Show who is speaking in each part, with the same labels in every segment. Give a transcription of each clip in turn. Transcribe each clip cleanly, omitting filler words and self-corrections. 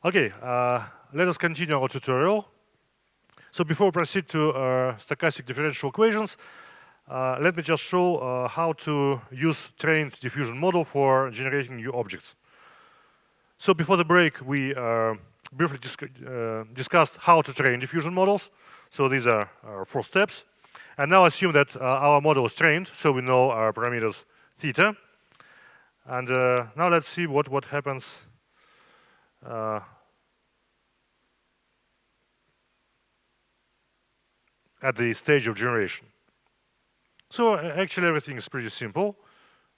Speaker 1: Okay, let us continue our tutorial. So before we proceed to stochastic differential equations, let me just show how to use trained diffusion model for generating new objects. So before the break, we briefly discussed how to train diffusion models. So these are our 4 steps. And now assume that our model is trained, so we know our parameters theta. And now let's see what happens at the stage of generation. So actually everything is pretty simple.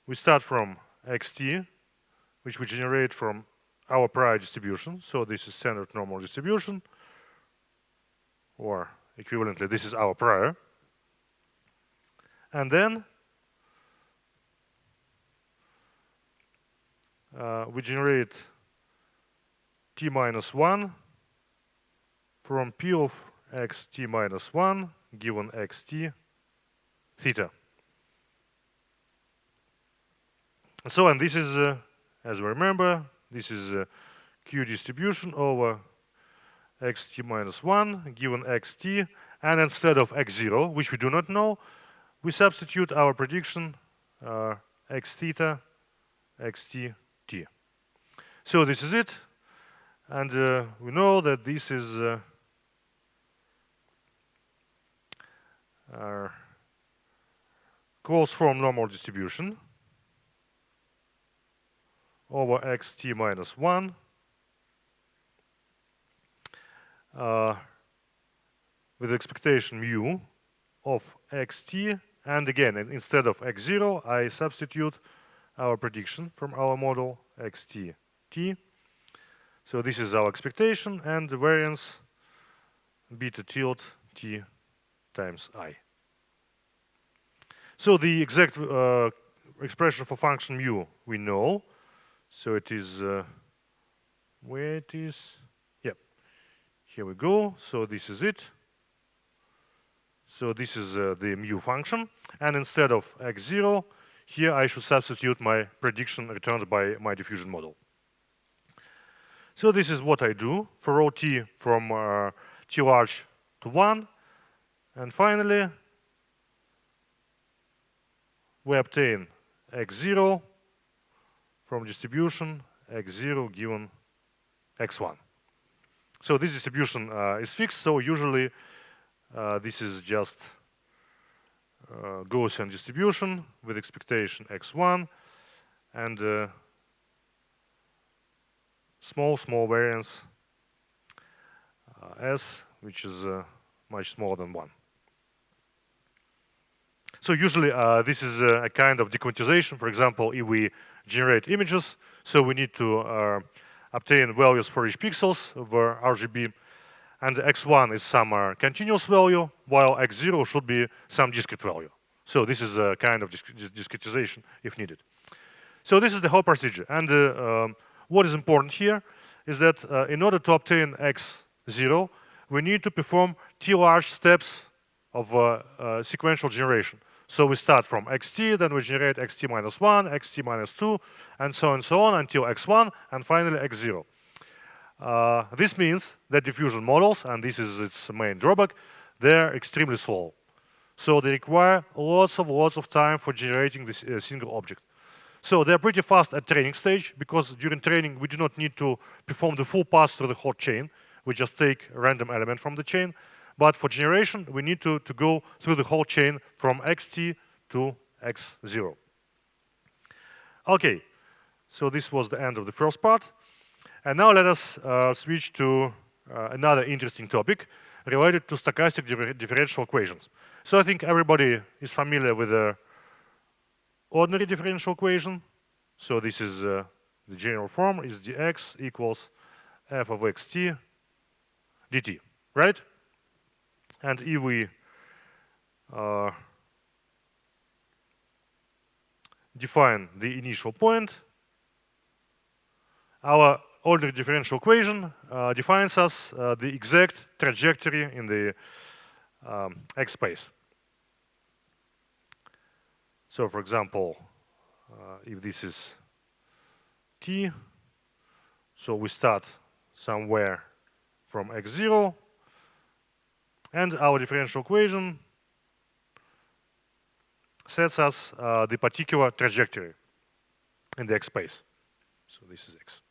Speaker 1: We start from xt, which we generate from our prior distribution. So this is standard normal distribution, or equivalently, this is our prior. And then we generate t minus 1 from p of xt minus 1 given xt theta. So, and this is, as we remember, this is q distribution over xt minus 1 given xt, and instead of x0, which we do not know, we substitute our prediction x theta xt t. So this is it, and we know that this is our closed form normal distribution over xt minus 1 with expectation mu of xt, and again, instead of x0, I substitute our prediction from our model xt t. So this is our expectation, and the variance beta tilde t times I. So the exact expression for function mu we know. So it is where it is. Yep, here we go. So this is it. So this is the mu function, and instead of x0, here I should substitute my prediction returned by my diffusion model. So this is what I do for rho t from t large to 1, and finally we obtain x0 from distribution x0 given x1. So this distribution is fixed, so usually this is just Gaussian distribution with expectation x1 and small variance s, which is much smaller than 1. So usually this is a kind of dequantization. For example, if we generate images, so we need to obtain values for each pixels of RGB, and x1 is some continuous value, while x0 should be some discrete value. So this is a kind of discretization if needed. So this is the whole procedure. And what is important here is that in order to obtain x0, we need to perform t large steps of sequential generation. So we start from xt, then we generate xt minus 1, xt minus 2, and so on until x1, and finally x0. This means that diffusion models, and this is its main drawback, they're extremely slow. So they require lots of time for generating this single object. So they're pretty fast at training stage, because during training we do not need to perform the full pass through the whole chain. We just take a random element from the chain. But for generation, we need to go through the whole chain from xt to x0. Okay, so this was the end of the first part. And now let us switch to another interesting topic related to stochastic differential equations. So I think everybody is familiar with the ordinary differential equation. So this is the general form is dx equals f of xt dt, right? And if we define the initial point, our ordinary differential equation defines us the exact trajectory in the x space. So for example, if this is t, so we start somewhere from x0, and our differential equation sets us the particular trajectory in the x space. So this is x.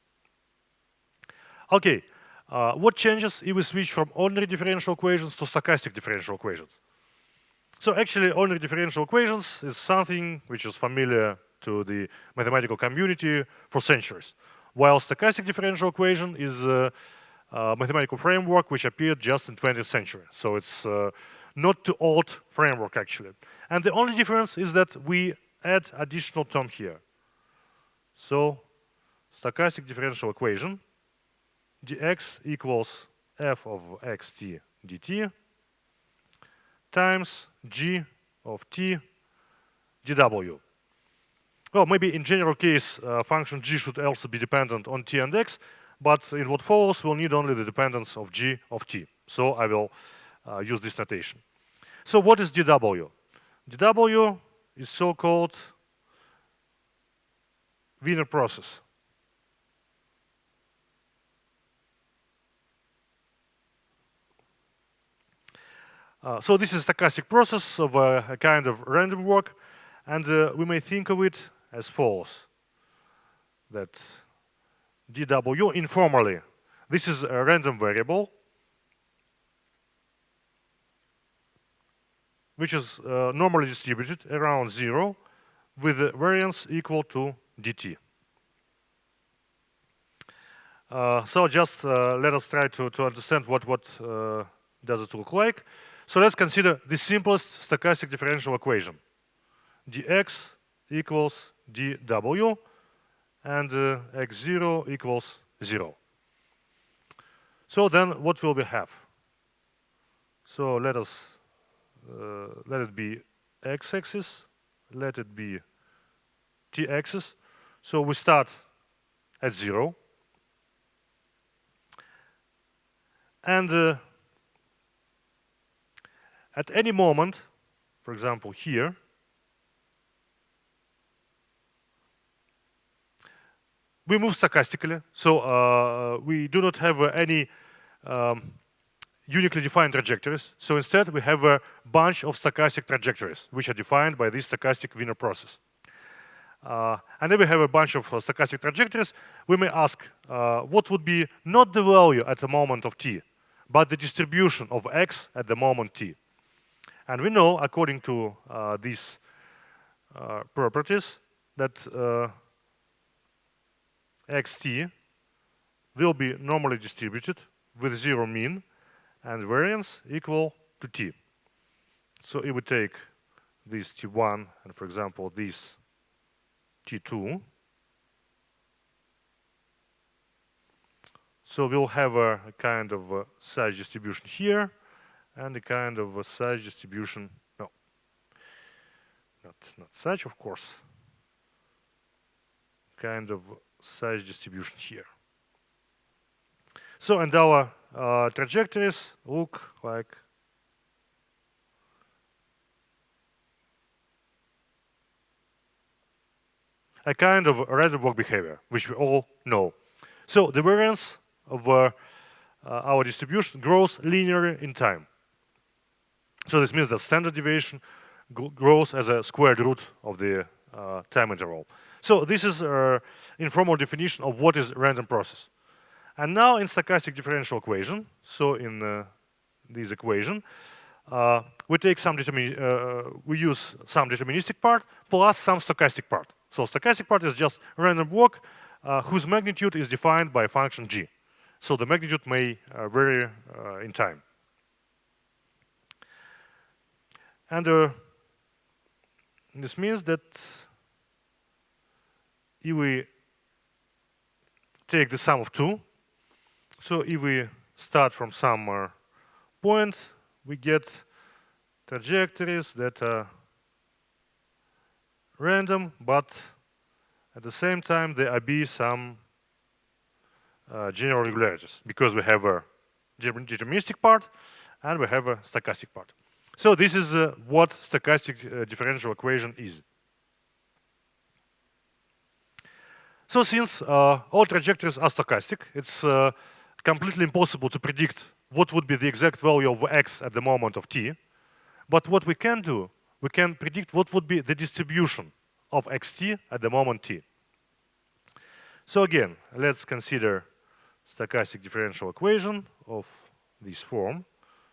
Speaker 1: Okay, what changes if we switch from ordinary differential equations to stochastic differential equations? So actually, ordinary differential equations is something which is familiar to the mathematical community for centuries, while stochastic differential equation is a mathematical framework which appeared just in 20th century. So it's not too old framework actually. And the only difference is that we add additional term here. So stochastic differential equation, dx equals f of xt dt times g of t dw. Well, maybe in general case, function g should also be dependent on t and x, but in what follows, we'll need only the dependence of g of t. So I will use this notation. So what is dw? dw is so-called Wiener process. So this is a stochastic process of a kind of random walk, and we may think of it as follows: that dw informally, this is a random variable which is normally distributed around 0 with a variance equal to dt. So just let us try to understand what does it look like. So let's consider the simplest stochastic differential equation. dx equals dw and x0 equals 0. So then what will we have? So let it be x-axis, let it be t-axis. So we start at 0. And at any moment, for example here, we move stochastically. So we do not have any uniquely defined trajectories. So instead, we have a bunch of stochastic trajectories, which are defined by this stochastic Wiener process. And then we have a bunch of stochastic trajectories. We may ask, what would be not the value at the moment of t, but the distribution of x at the moment t. And we know, according to these properties, that xt will be normally distributed with 0 mean and variance equal to t. So if we take this t1 and, for example, this t2, so we'll have a kind of size distribution here and a kind of a size distribution, no, not such, of course, kind of size distribution here. So, and our trajectories look like a kind of random walk behavior, which we all know. So the variance of our distribution grows linearly in time. So this means that standard deviation grows as a squared root of the time interval. So this is an informal definition of what is random process. And now in stochastic differential equation, so in this equation, we take some we use some deterministic part plus some stochastic part. So stochastic part is just random walk whose magnitude is defined by function g. So the magnitude may vary in time. And this means that if we take the sum of 2, so if we start from some point, we get trajectories that are random, but at the same time there be some general regularities because we have a deterministic part and we have a stochastic part. So this is what stochastic differential equation is. So since all trajectories are stochastic, it's completely impossible to predict what would be the exact value of x at the moment of t. But what we can do, we can predict what would be the distribution of xt at the moment t. So again, let's consider stochastic differential equation of this form.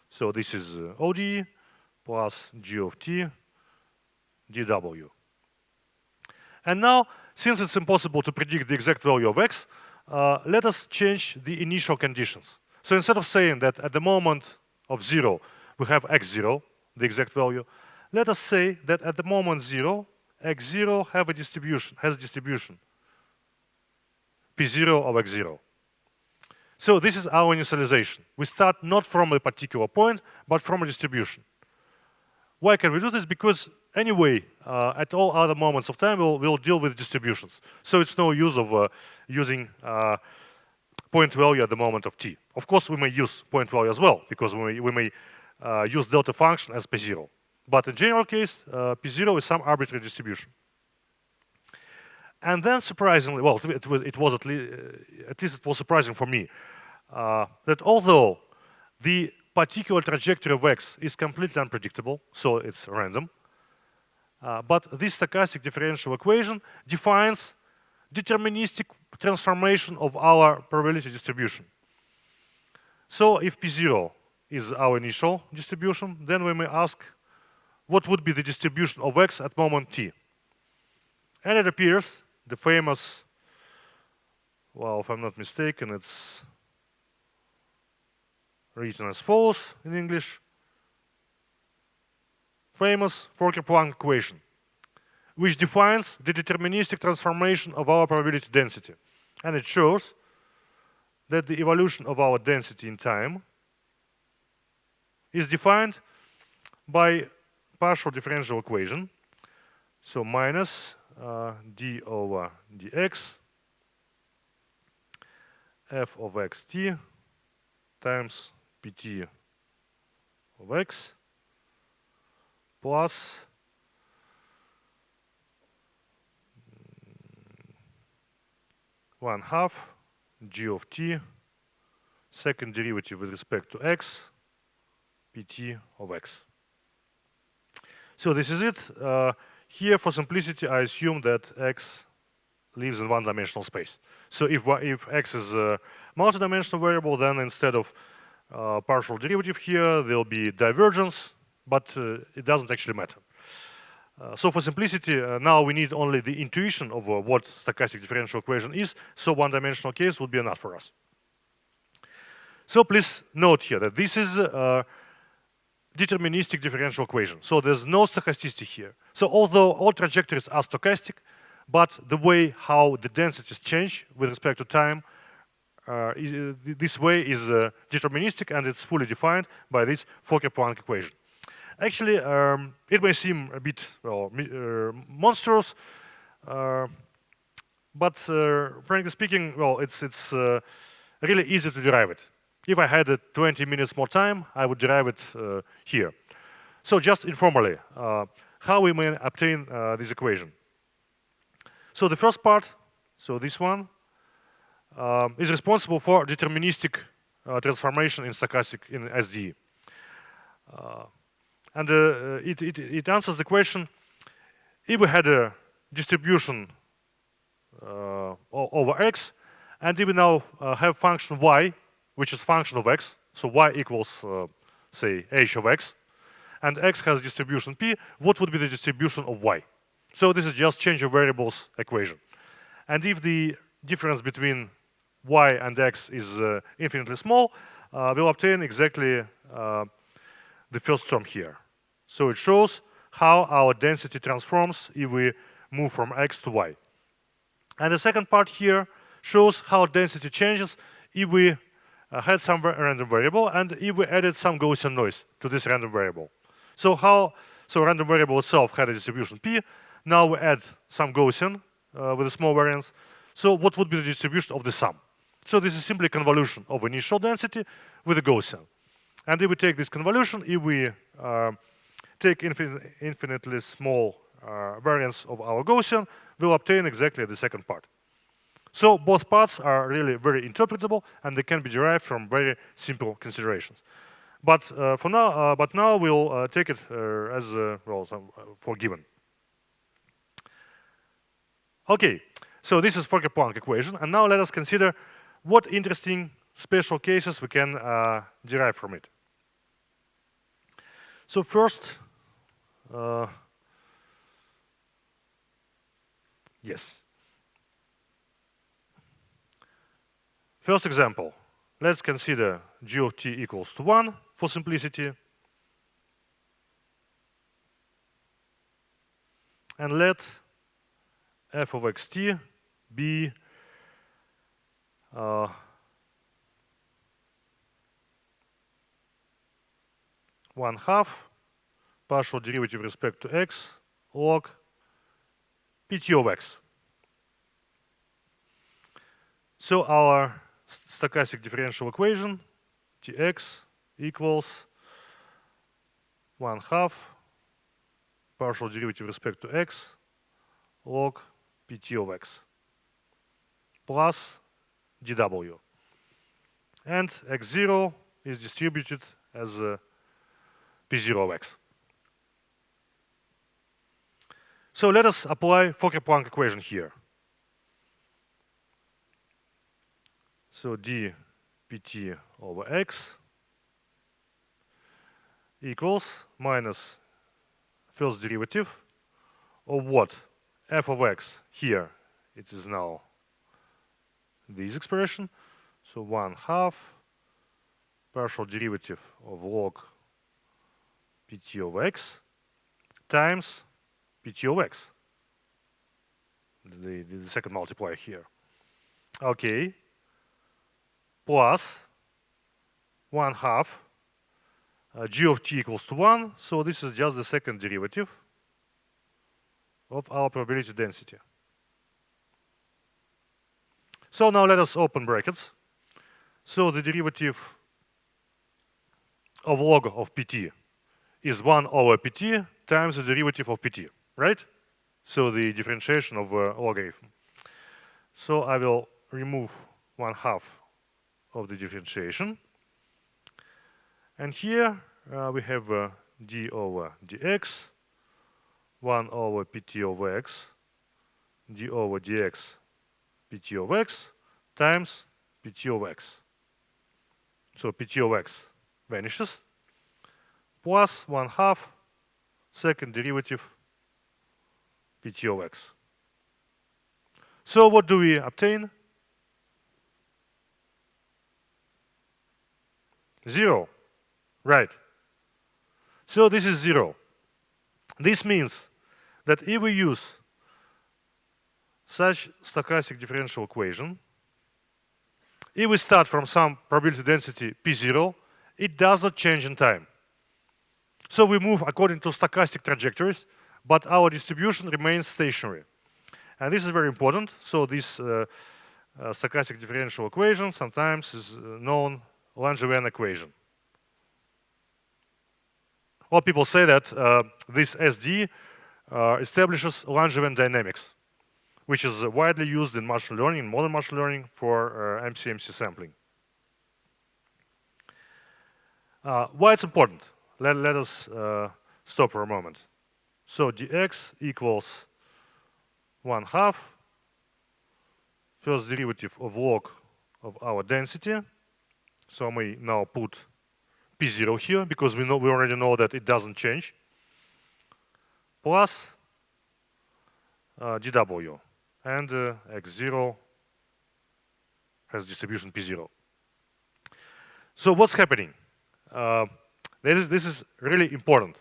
Speaker 1: So this is ODE plus g of t dw. And now, since it's impossible to predict the exact value of x, let us change the initial conditions. So instead of saying that at the moment of 0 we have x0, the exact value, let us say that at the moment 0, x0 has a distribution p0 of x0. So this is our initialization. We start not from a particular point, but from a distribution. Why can we do this? Because anyway, at all other moments of time, we'll deal with distributions. So it's no use of using point value at the moment of t. Of course, we may use point value as well, because we may use delta function as p0. But in general case, p0 is some arbitrary distribution. And then surprisingly, well, it was at least it was surprising for me, that although the particular trajectory of x is completely unpredictable, so it's random, but this stochastic differential equation defines deterministic transformation of our probability distribution. So if p0 is our initial distribution, then we may ask what would be the distribution of x at moment t. And it appears the famous, well, if I'm not mistaken, it's written as follows in English, famous Fokker-Planck equation, which defines the deterministic transformation of our probability density. And it shows that the evolution of our density in time is defined by partial differential equation. So minus d over dx f of xt times pt of x plus one half g of t second derivative with respect to x pt of x. So this is it. Here, for simplicity, I assume that x lives in one-dimensional space. So if x is a multi-dimensional variable, then instead of partial derivative here, there'll be divergence, but it doesn't actually matter. So for simplicity, now we need only the intuition of what stochastic differential equation is, so one-dimensional case would be enough for us. So please note here that this is deterministic differential equation. So there's no stochasticity here. So although all trajectories are stochastic, but the way how the densities change with respect to time, this way is deterministic, and it's fully defined by this Fokker-Planck equation. Actually, it may seem a bit monstrous, but frankly speaking, well, it's really easy to derive it. If I had 20 minutes more time, I would derive it here. So just informally, how we may obtain this equation. So the first part, so this one, is responsible for deterministic transformation in stochastic in SDE. And it answers the question, if we had a distribution over x, and if we now have function y, which is function of x, so y equals, say, h of x, and x has distribution p, what would be the distribution of y? So this is just change of variables equation. And if the difference between y and x is infinitely small, we'll obtain exactly the first term here. So it shows how our density transforms if we move from x to y. And the second part here shows how density changes if we had some random variable and if we added some Gaussian noise to this random variable. So random variable itself had a distribution p. Now we add some Gaussian with a small variance. So what would be the distribution of the sum? So this is simply convolution of initial density with a Gaussian. And if we take this convolution, if we take infinitely small variance of our Gaussian, we'll obtain exactly the second part. So both paths are really very interpretable, and they can be derived from very simple considerations. But now we'll take it as well for given. Okay, so this is Fokker-Planck equation, and now let us consider what interesting special cases we can derive from it. So first, yes. First example, let's consider g of t equals to 1 for simplicity. And let f of xt be 1/2 partial derivative with respect to x log pt of x. So our stochastic differential equation tx equals 1/2 partial derivative with respect to x log pt of x plus dw. And x0 is distributed as p0 of x. So let us apply Fokker-Planck equation here. So d pt over x equals minus first derivative of what? F of x here, it is now this expression. So 1/2 partial derivative of log pt of x times pt of x, the second multiplier here. Okay, plus 1/2 g of t equals to 1, so this is just the second derivative of our probability density. So now let us open brackets. So the derivative of log of pt is 1 over pt times the derivative of pt, right? So the differentiation of logarithm. So I will remove 1/2 of the differentiation. And here we have d over dx, 1 over pt over x, d over dx pt of x times pt of x. So pt of x vanishes, plus 1/2 second derivative pt of x. So what do we obtain? 0, right? So this is 0. This means that if we use such stochastic differential equation, if we start from some probability density p0, it does not change in time. So we move according to stochastic trajectories, but our distribution remains stationary. And this is very important. So this stochastic differential equation sometimes is known Langevin equation. Well, people say that this SD establishes Langevin dynamics, which is widely used in machine learning, in modern machine learning, for MCMC sampling. Why it's important? Let us stop for a moment. So dx equals 1/2 first derivative of log of our density. So I may now put p0 here because we already know that it doesn't change, plus dw, and x0 has distribution p0. So what's happening? This is really important.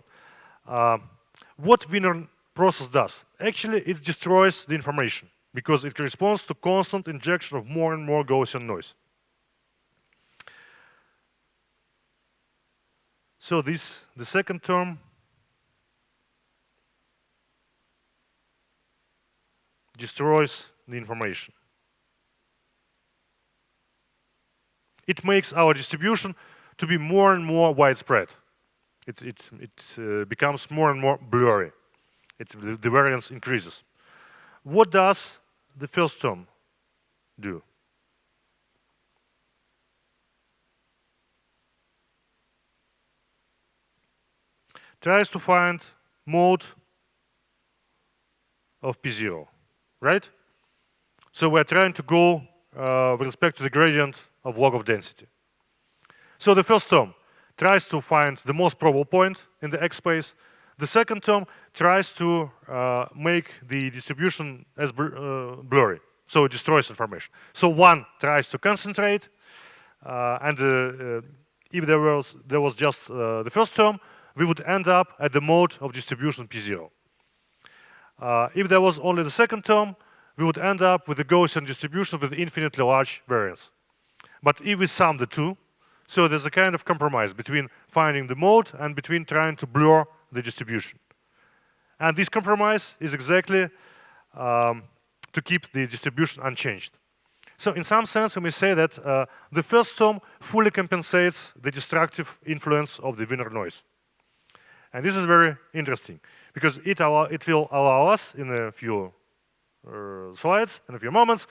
Speaker 1: What Wiener process does, actually it destroys the information because it corresponds to constant injection of more and more Gaussian noise. So the second term destroys the information. It makes our distribution to be more and more widespread. It becomes more and more blurry. The variance increases. What does the first term do? Tries to find mode of P0, right? So we're trying to go with respect to the gradient of log of density. So the first term tries to find the most probable point in the X space. The second term tries to make the distribution as blurry, so it destroys information. So one tries to concentrate, and if there was just the first term, we would end up at the mode of distribution P0. If there was only the second term, we would end up with a Gaussian distribution with infinitely large variance. But if we sum the two, so there's a kind of compromise between finding the mode and between trying to blur the distribution. And this compromise is exactly to keep the distribution unchanged. So in some sense, we may say that the first term fully compensates the destructive influence of the Wiener noise. And this is very interesting because it will allow us in a few slides, in a few moments,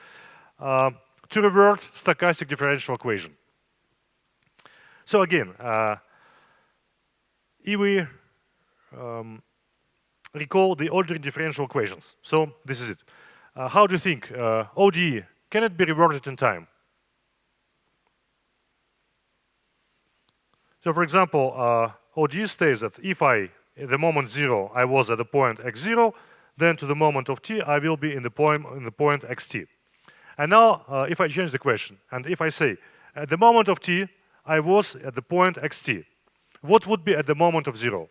Speaker 1: to revert stochastic differential equation. So again, if we recall the ordinary differential equations, so this is it. How do you think ODE, can it be reverted in time? So for example, ODE states that if at the moment 0, I was at the point x0, then to the moment of t, I will be in the point xt. And now, if I change the question, and if I say, at the moment of t, I was at the point xt, what would be at the moment of 0?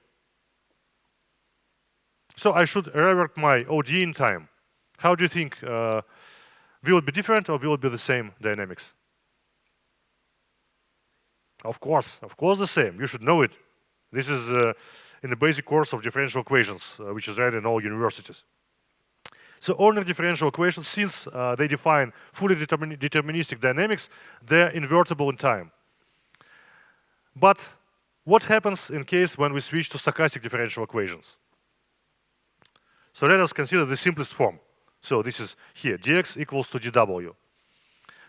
Speaker 1: So I should revert my ODE in time. How do you think? Will it be different or will it be the same dynamics? Of course the same. You should know it. This is in the basic course of differential equations, which is read in all universities. So ordinary differential equations, since they define fully deterministic dynamics, they're invertible in time. But what happens in case when we switch to stochastic differential equations? So let us consider the simplest form. So this is here, dx equals to dw.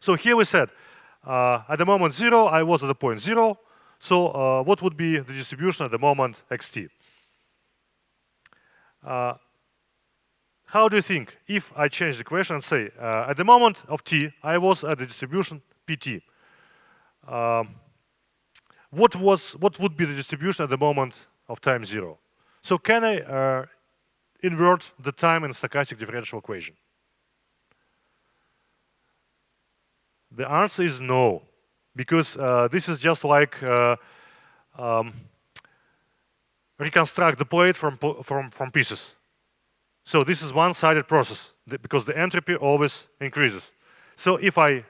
Speaker 1: So here we said, at the moment 0, I was at the point 0. So what would be the distribution at the moment xt? How do you think if I change the question and say, at the moment of t, I was at the distribution pt? What would be the distribution at the moment of time 0? So can I invert the time in a stochastic differential equation? The answer is no, because this is just like reconstruct the plate from pieces. So this is one-sided process because the entropy always increases. So if I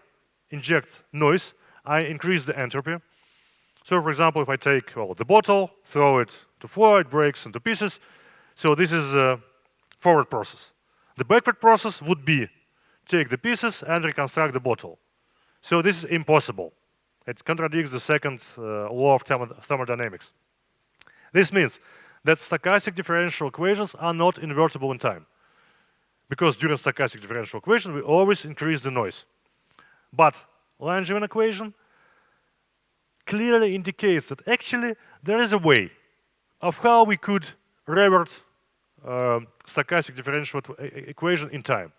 Speaker 1: inject noise, I increase the entropy. So for example, if I take the bottle, throw it to floor, it breaks into pieces. So this is a forward process. The backward process would be take the pieces and reconstruct the bottle. So this is impossible. It contradicts the second law of thermodynamics. This means that stochastic differential equations are not invertible in time. Because during stochastic differential equation, we always increase the noise. But Langevin equation clearly indicates that actually there is a way of how we could revert stochastic differential equation in time.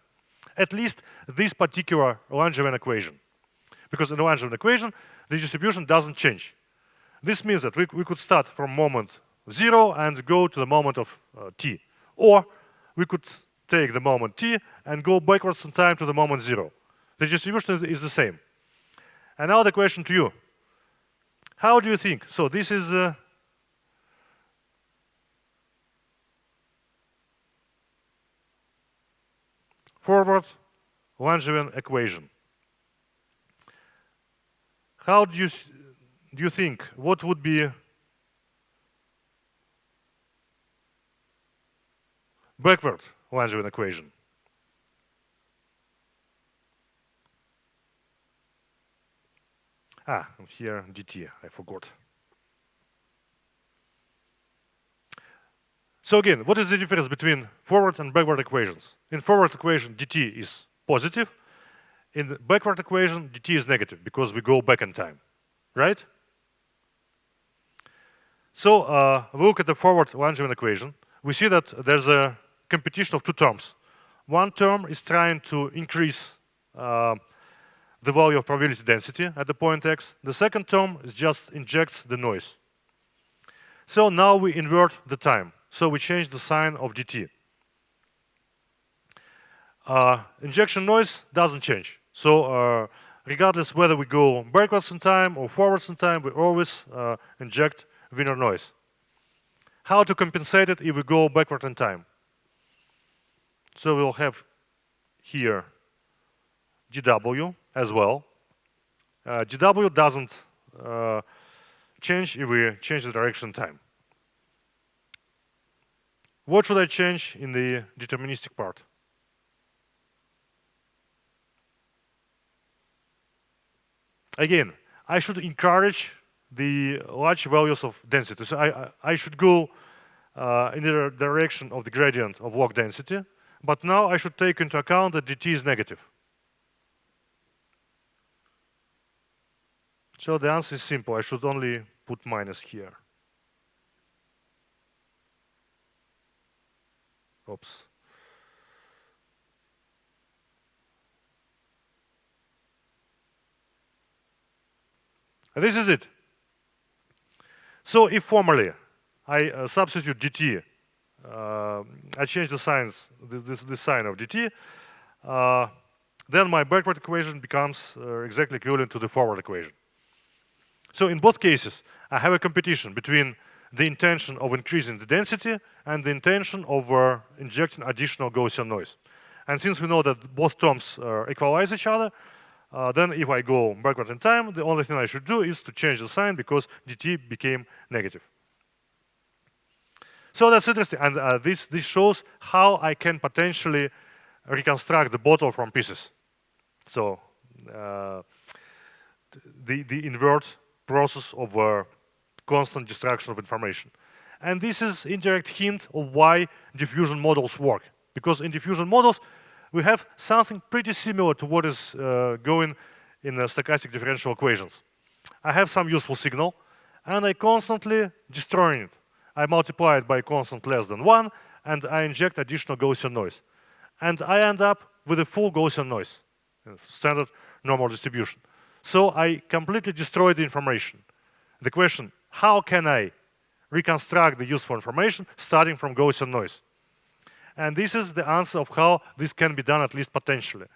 Speaker 1: At least this particular Langevin equation. Because in the Langevin equation, the distribution doesn't change. This means that we could start from moment 0 and go to the moment of t. Or we could take the moment t and go backwards in time to the moment 0. The distribution is the same. And now the question to you. How do you think? So this is forward Langevin equation. How do you think what would be backward Langevin equation? And here dt, I forgot. So again, what is the difference between forward and backward equations? In forward equation, dt is positive. in the backward equation, dt is negative because we go back in time, right? So we look at the forward Langevin equation. We see that there's a competition of two terms. One term is trying to increase the value of probability density at the point x. The second term is just injects the noise. So now we invert the time. So we change the sign of dt. Injection noise doesn't change. So regardless whether we go backwards in time or forwards in time, we always inject Wiener noise. How to compensate it if we go backward in time? So we'll have here dw as well. dw doesn't change if we change the direction in time. What should I change in the deterministic part? Again, I should encourage the large values of density. So I should go in the direction of the gradient of log density, but now I should take into account that dt is negative. So the answer is simple. I should only put minus here. Oops. And this is it. So if formally I substitute dt, I change the signs, the sign of dt, then my backward equation becomes exactly equivalent to the forward equation. So in both cases, I have a competition between the intention of increasing the density and the intention of injecting additional Gaussian noise. And since we know that both terms equalize each other, then if I go backward in time, the only thing I should do is to change the sign because dt became negative. So that's interesting, and this shows how I can potentially reconstruct the bottle from pieces. So the invert process of constant destruction of information. And this is indirect hint of why diffusion models work. Because in diffusion models, we have something pretty similar to what is going in stochastic differential equations. I have some useful signal, and I constantly destroy it. I multiply it by a constant less than 1, and I inject additional Gaussian noise. And I end up with a full Gaussian noise, standard normal distribution. So I completely destroy the information. The question, how can I reconstruct the useful information starting from Gaussian noise? And this is the answer of how this can be done, at least potentially.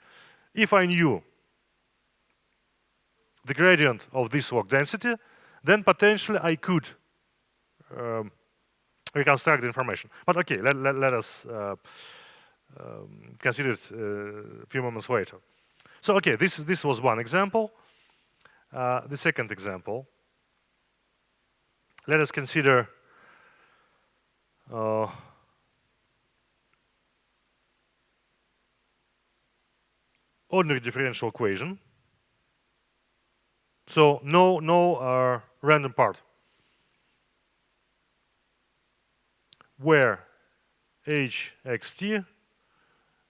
Speaker 1: If I knew the gradient of this log density, then potentially I could reconstruct the information. But okay, let us consider it a few moments later. So okay, this was one example. The second example, let us consider ordinary differential equation. So no random part, where hxt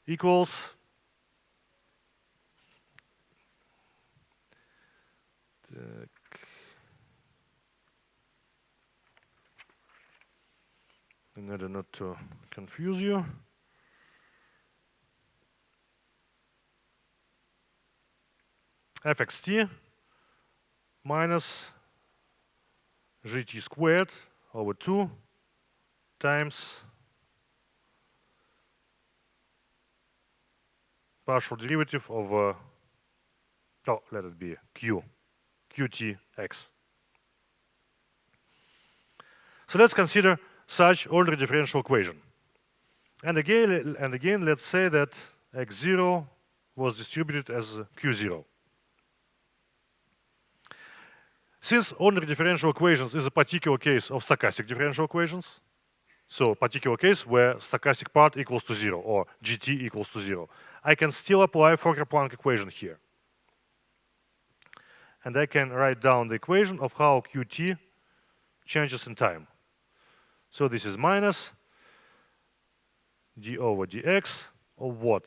Speaker 1: equals in order not to confuse you, fxt minus gt squared over 2 times partial derivative of let it be qtx. So let's consider such ordinary differential equation. And again, let's say that x0 was distributed as q0. Since ordinary differential equations is a particular case of stochastic differential equations, so particular case where stochastic part equals to 0 or gt equals to 0, I can still apply Fokker-Planck equation here. And I can write down the equation of how qt changes in time. So this is minus d over dx of what?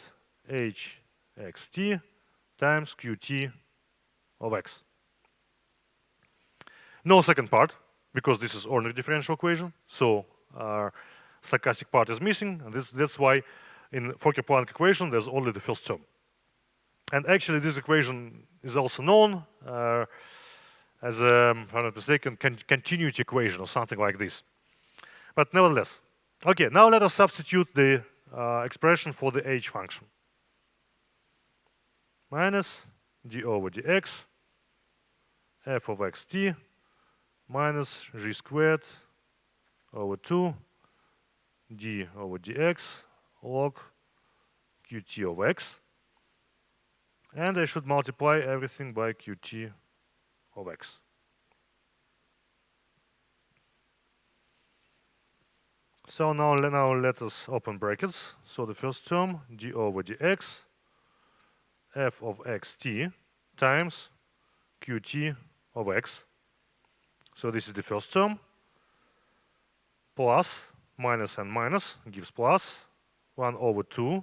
Speaker 1: hxt times qt of x. No second part, because this is ordinary differential equation, so our stochastic part is missing, and that's why in Fokker-Planck equation there's only the first term. And actually this equation is also known as a, if I'm not mistaken, continuity equation or something like this. But nevertheless, okay, now let us substitute the expression for the h function. Minus d over dx f of xt minus g squared over 2 d over dx log qt of x. And I should multiply everything by qt of x. So now let us open brackets. So the first term, d over dx, f of xt times qt of x. So this is the first term. Plus, minus and minus gives plus. 1 over 2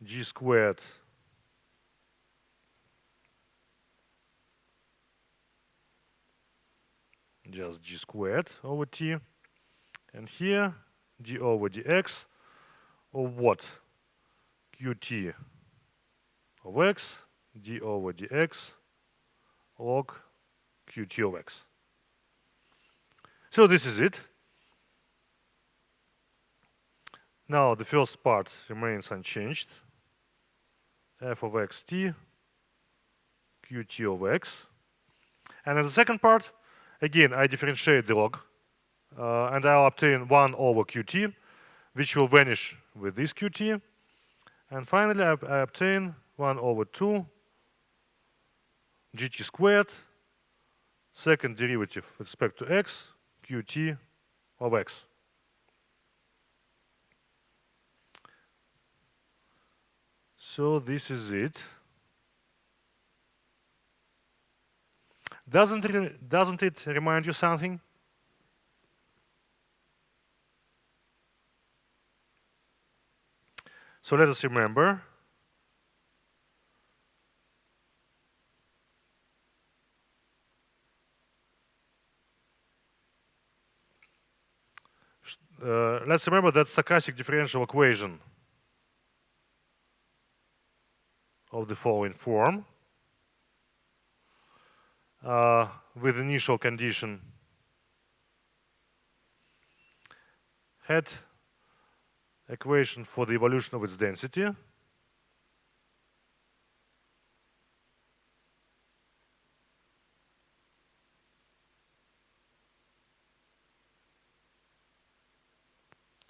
Speaker 1: g squared just g squared over t. And here, d over dx of what? qt of x, d over dx log qt of x. So this is it. Now the first part remains unchanged. F of xt qt of x. And in the second part, again, I differentiate the log. And I'll obtain 1 over qt, which will vanish with this qt. And finally, I obtain 1 over 2 gt squared, second derivative with respect to x, qt of x. So this is it. Doesn't it remind you something? So let us remember. Let's remember that stochastic differential equation of the following form with initial condition had equation for the evolution of its density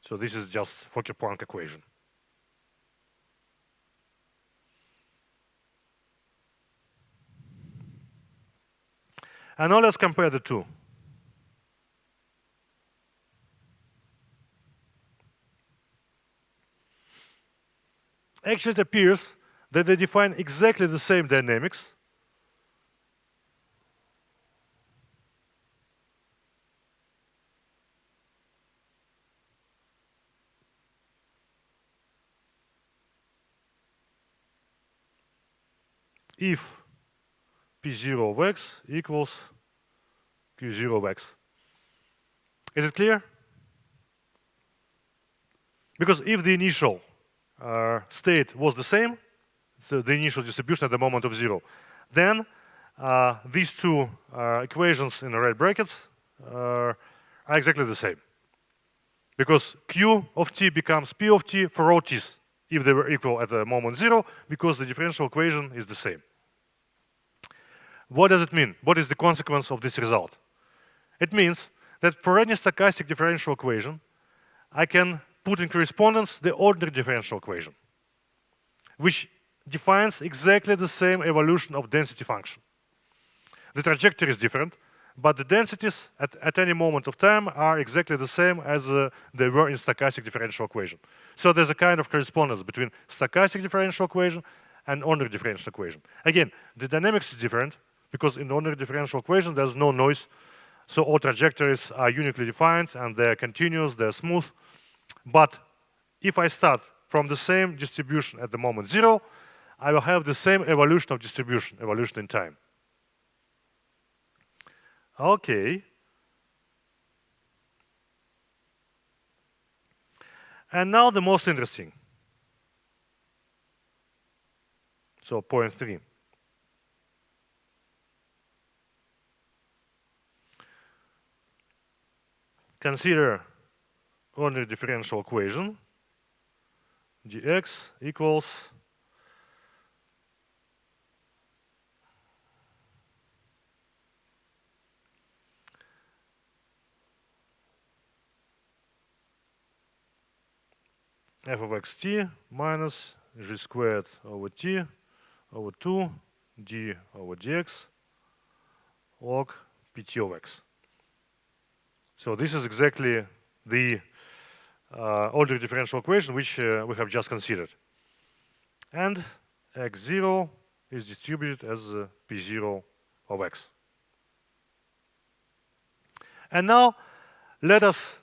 Speaker 1: so this is just Fokker-Planck equation. And now let's compare the two. Actually, it appears that they define exactly the same dynamics. If P0 of x equals Q0 of x. Is it clear? Because if the initial state was the same, so the initial distribution at the moment of 0, then these two equations in the red brackets are exactly the same. Because Q of t becomes P of t for all t's if they were equal at the moment 0, because the differential equation is the same. What does it mean? What is the consequence of this result? It means that for any stochastic differential equation, I can put in correspondence the ordinary differential equation, which defines exactly the same evolution of density function. The trajectory is different, but the densities at any moment of time are exactly the same as they were in stochastic differential equation. So there's a kind of correspondence between stochastic differential equation and ordinary differential equation. Again, the dynamics is different because in the ordinary differential equation there's no noise, so all trajectories are uniquely defined and they're continuous, they're smooth. But if I start from the same distribution at the moment 0, I will have the same evolution of distribution, evolution in time. Okay. And now the most interesting. So point 3. Consider ordinary differential equation dx equals f of xt minus g squared over t over 2 d over dx log pt of x. So this is exactly the ordinary differential equation which we have just considered. And x0 is distributed as p0 of x. And now let us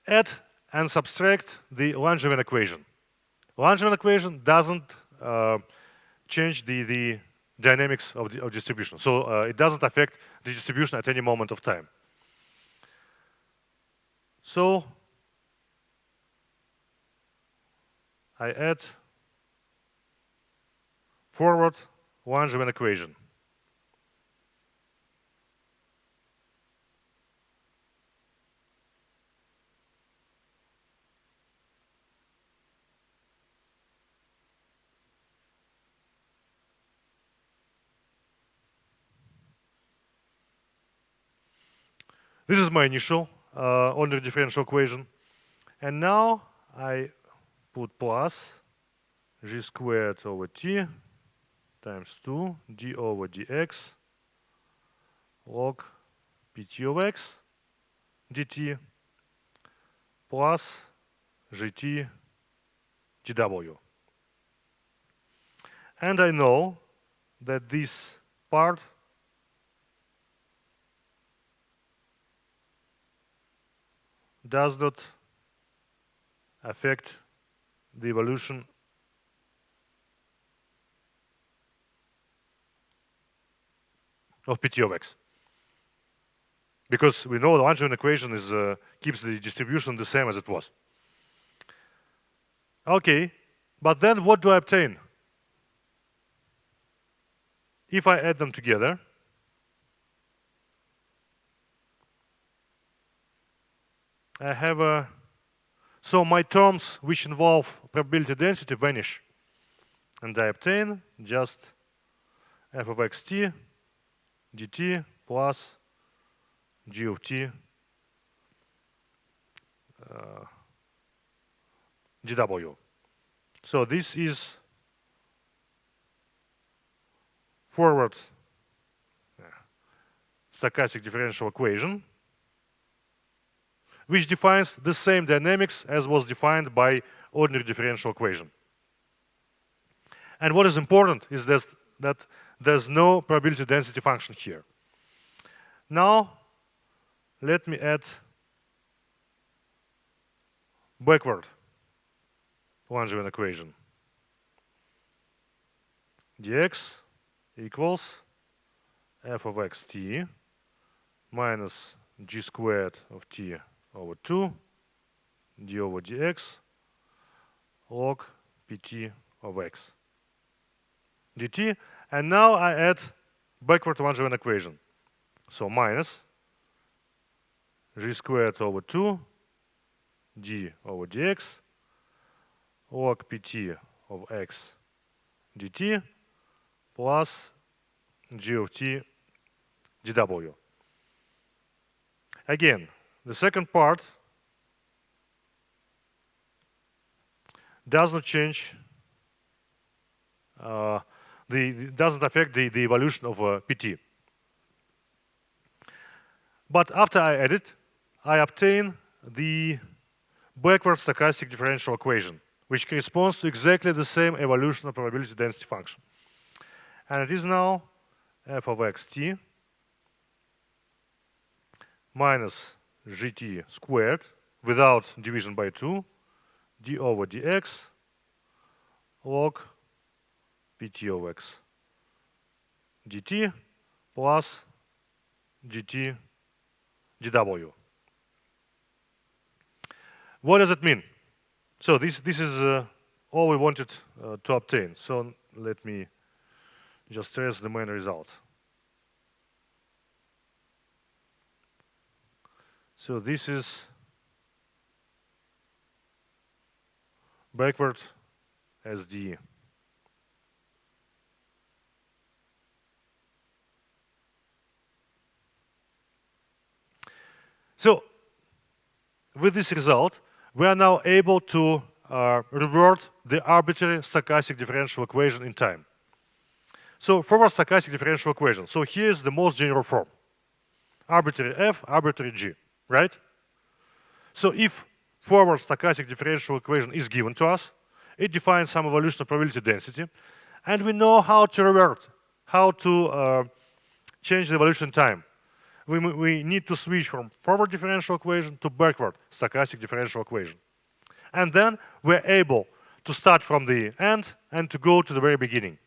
Speaker 1: add and subtract the Langevin equation. Langevin equation doesn't change the dynamics of distribution. So it doesn't affect the distribution at any moment of time. So I add forward Langevin equation. This is my initial ordinary differential equation. And now I put plus g squared over t times 2 d over dx log pt of x dt plus gt dw. And I know that this part does not affect the evolution of pt of x. Because we know the Langevin equation is keeps the distribution the same as it was. Okay, but then what do I obtain? If I add them together, I have a so my terms which involve probability density vanish, and I obtain just f of xt dt plus g of t dw. So this is forward stochastic differential equation which defines the same dynamics as was defined by ordinary differential equation. And what is important is that there's no probability density function here. Now, let me add backward Langevin equation. dx equals f of xt minus g squared of t over 2 d over dx log pt of x dt. And now I add backward Langevin equation. So minus g squared over 2 d over dx log pt of x dt plus g of t dw. Again, the second part does not change, doesn't affect the evolution of pt. But after I add it, I obtain the backward stochastic differential equation, which corresponds to exactly the same evolution of probability density function. And it is now f of xt minus gt squared without division by 2, d over dx log pt of x dt plus gt dw. What does it mean? So this is all we wanted to obtain. So let me just trace the main result. So this is backward SD. So with this result, we are now able to revert the arbitrary stochastic differential equation in time. So forward stochastic differential equation. So here is the most general form. Arbitrary f, arbitrary g, right? So if forward stochastic differential equation is given to us, it defines some evolutionary probability density, and we know how to revert, how to change the evolution time. We need to switch from forward differential equation to backward stochastic differential equation. And then we're able to start from the end and to go to the very beginning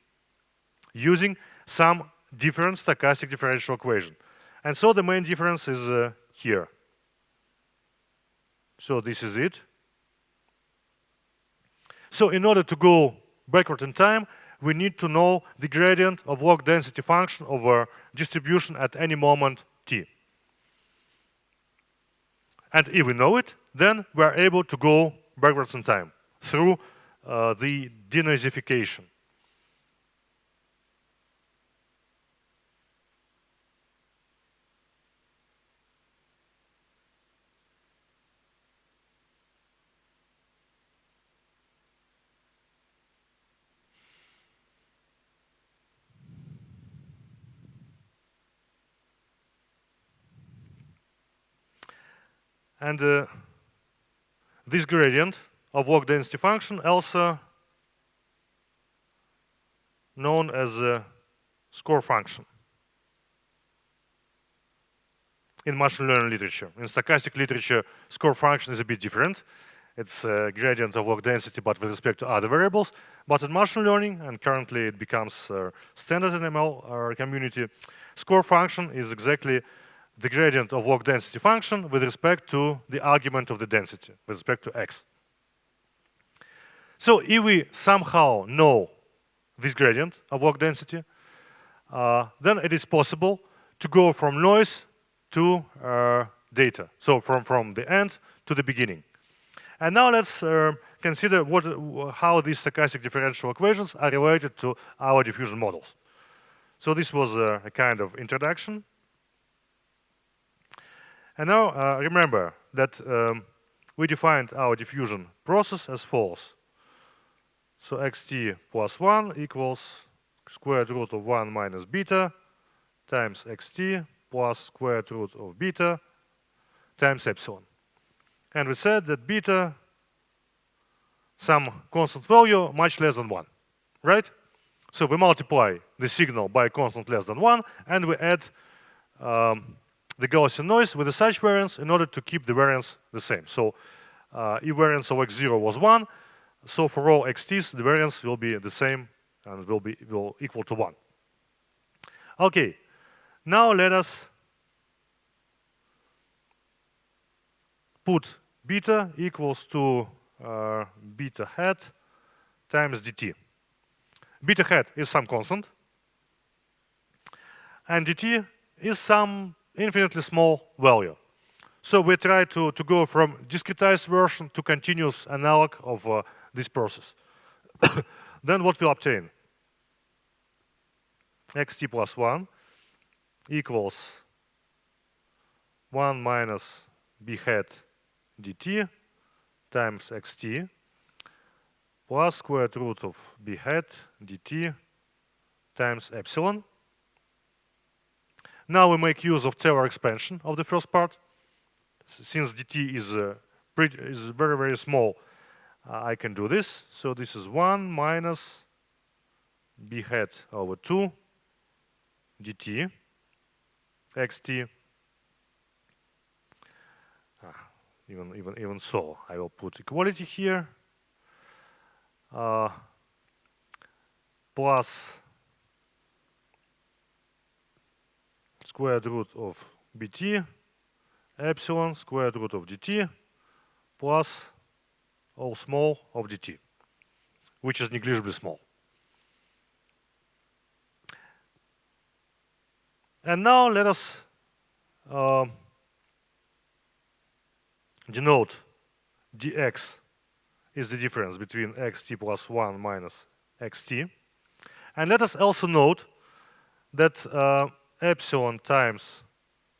Speaker 1: using some different stochastic differential equation. And so the main difference is here. So this is it. So in order to go backward in time, we need to know the gradient of log density function over distribution at any moment t. And if we know it, then we are able to go backwards in time through the denoisification. And this gradient of log density function also known as a score function in machine learning literature. In stochastic literature, score function is a bit different. It's a gradient of log density, but with respect to other variables. But in machine learning, and currently it becomes standard in ML community, score function is exactly the gradient of log density function with respect to the argument of the density, with respect to x. So if we somehow know this gradient of log density, then it is possible to go from noise to data. So from the end to the beginning. And now let's consider how these stochastic differential equations are related to our diffusion models. So this was a kind of introduction. And now remember that we defined our diffusion process as follows. So xt plus 1 equals square root of 1 minus beta times xt plus square root of beta times epsilon. And we said that beta some constant value much less than 1, right? So we multiply the signal by a constant less than 1, and we add the Gaussian noise with a such variance in order to keep the variance the same. So if variance of x0 was 1, so for all xt's, the variance will be the same and will equal to 1. Okay, now let us put beta equals to beta hat times dt. Beta hat is some constant, and dt is some infinitely small value. So we try to go from discretized version to continuous analog of this process. Then what we obtain? Xt plus 1 equals 1 minus b hat dt times xt plus square root of b hat dt times epsilon. Now we make use of Taylor expansion of the first part. Since dt is very, very small, I can do this. So this is 1 minus b hat over 2 dt xt. even so. I will put equality here. Plus square root of bt epsilon square root of dt plus all small of dt, which is negligibly small. And now let us denote dx is the difference between xt plus 1 minus xt. And let us also note that epsilon times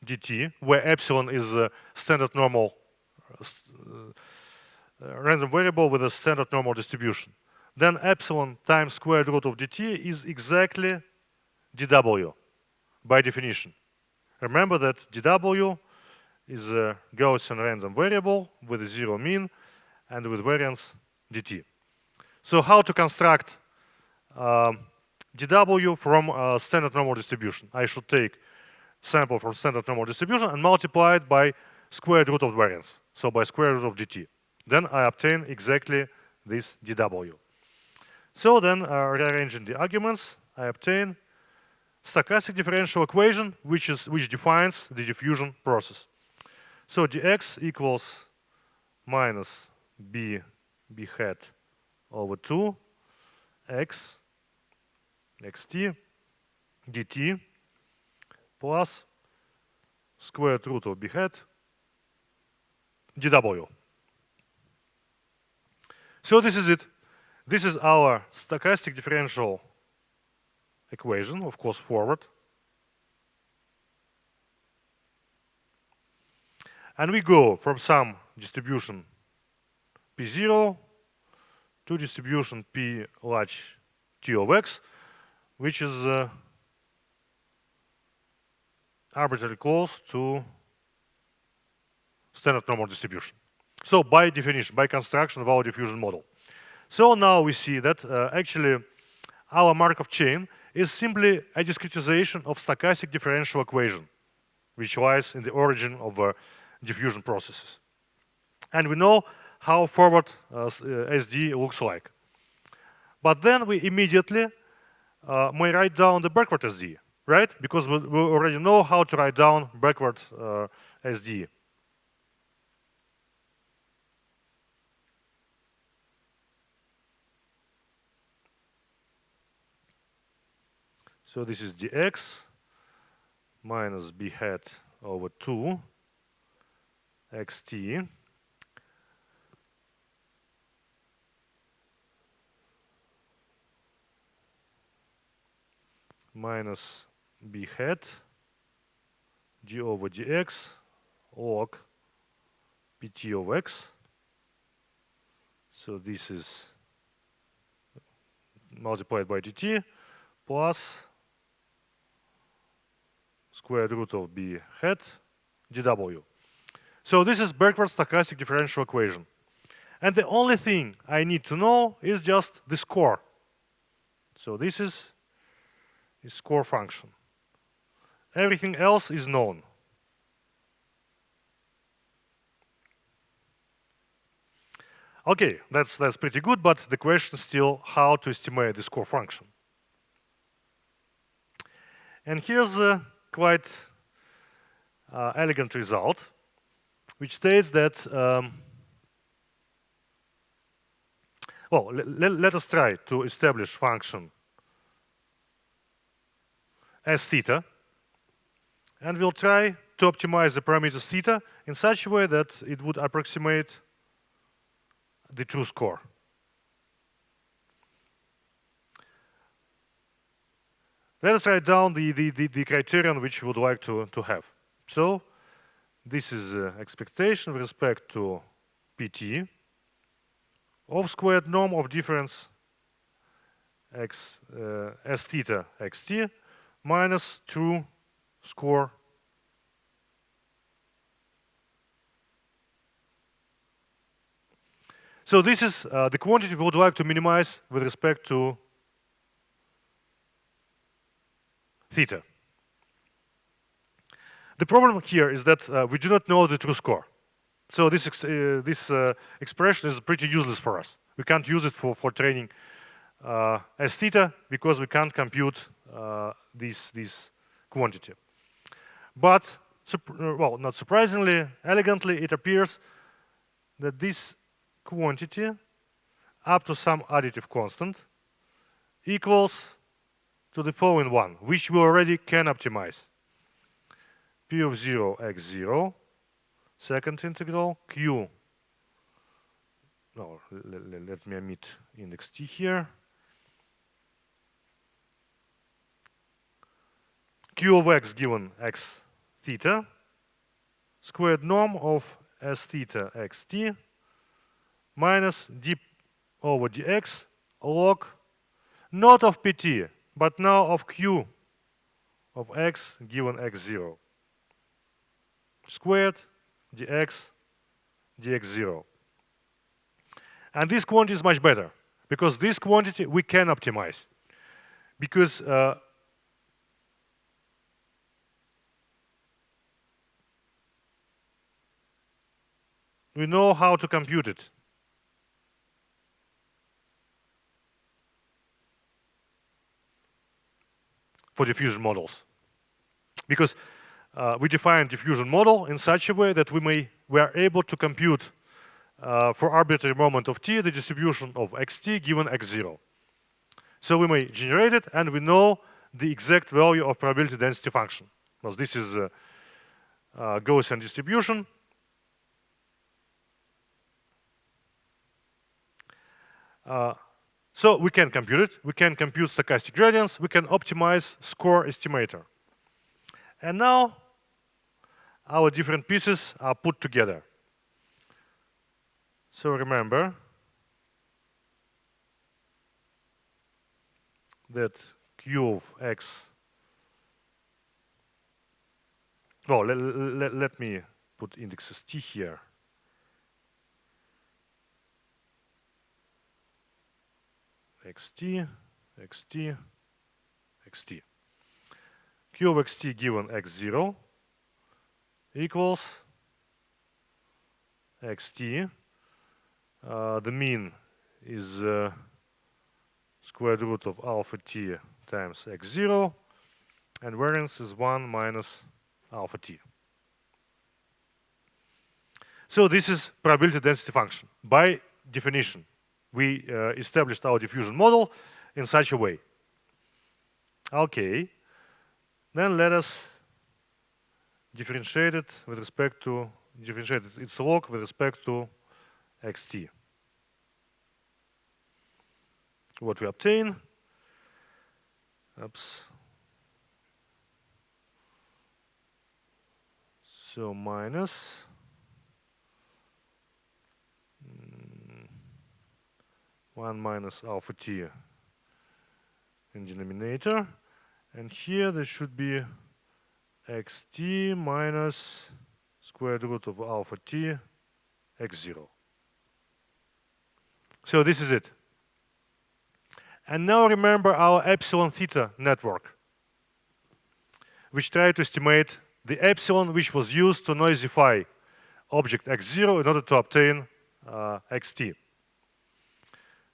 Speaker 1: dt, where epsilon is a standard normal random variable with a standard normal distribution, then epsilon times square root of dt is exactly dw by definition. Remember that dw is a Gaussian random variable with a zero mean and with variance dt. So how to construct dw from a standard normal distribution? I should take sample from standard normal distribution and multiply it by square root of variance, so by square root of dt. Then I obtain exactly this dw. So then, rearranging the arguments, I obtain stochastic differential equation which defines the diffusion process. So dx equals minus b hat over 2 x xt dt plus square root of b hat dw. So this is it. This is our stochastic differential equation, of course, forward. And we go from some distribution p0 to distribution p large T of x, which is arbitrarily close to standard normal distribution. So by definition, by construction of our diffusion model. So now we see that actually our Markov chain is simply a discretization of stochastic differential equation, which lies in the origin of diffusion processes. And we know how forward SD looks like. But then we immediately may write down the backward SD, right? Because we already know how to write down backward SD. So this is dx minus b hat over 2 xt minus b hat d over dx log pt of x. So this is multiplied by dt plus square root of b hat dw. So this is backward stochastic differential equation. And the only thing I need to know is just the score. So this is a score function. Everything else is known. Okay, that's pretty good, but the question is still how to estimate the score function. And here's a quite elegant result, which states that, well, let us try to establish function as theta, and we'll try to optimize the parameters theta in such a way that it would approximate the true score. Let us write down the criterion which we would like to have. So this is expectation with respect to pt of squared norm of difference x s theta xt minus true score So this is the quantity we would like to minimize with respect to theta. The problem here is that we do not know the true score. So this expression is pretty useless for us. We can't use it for training as theta because we can't compute this quantity. But, well, not surprisingly, elegantly, it appears that this quantity up to some additive constant equals to the following one, which we already can optimize. P of 0 x0, second integral, q, no, let me omit index t here, q of x given x theta, squared norm of s theta xt, minus d over dx log, not of pt, but now of q of x given x0, squared dx dx0. And this quantity is much better, because this quantity we can optimize. Because we know how to compute it. For diffusion models. Because we define diffusion model in such a way that we are able to compute for arbitrary moment of t the distribution of xt given x0. So we may generate it and we know the exact value of probability density function. Well, this is Gaussian distribution. So we can compute it. We can compute stochastic gradients. We can optimize score estimator. And now our different pieces are put together. So remember that q of x, well, let me put indexes t here. xt, xt, xt. Q of xt given x0 equals xt. The mean is square root of alpha t times x0, and variance is 1 minus alpha t. So this is probability density function. By definition, we established our diffusion model in such a way. Okay, then let us differentiate it with respect to its log with respect to xt. What we obtain, so minus 1 minus alpha t in denominator, and here there should be xt minus square root of alpha t x0. So this is it. And now remember our epsilon theta network, which tried to estimate the epsilon which was used to noisify object x0 in order to obtain xt.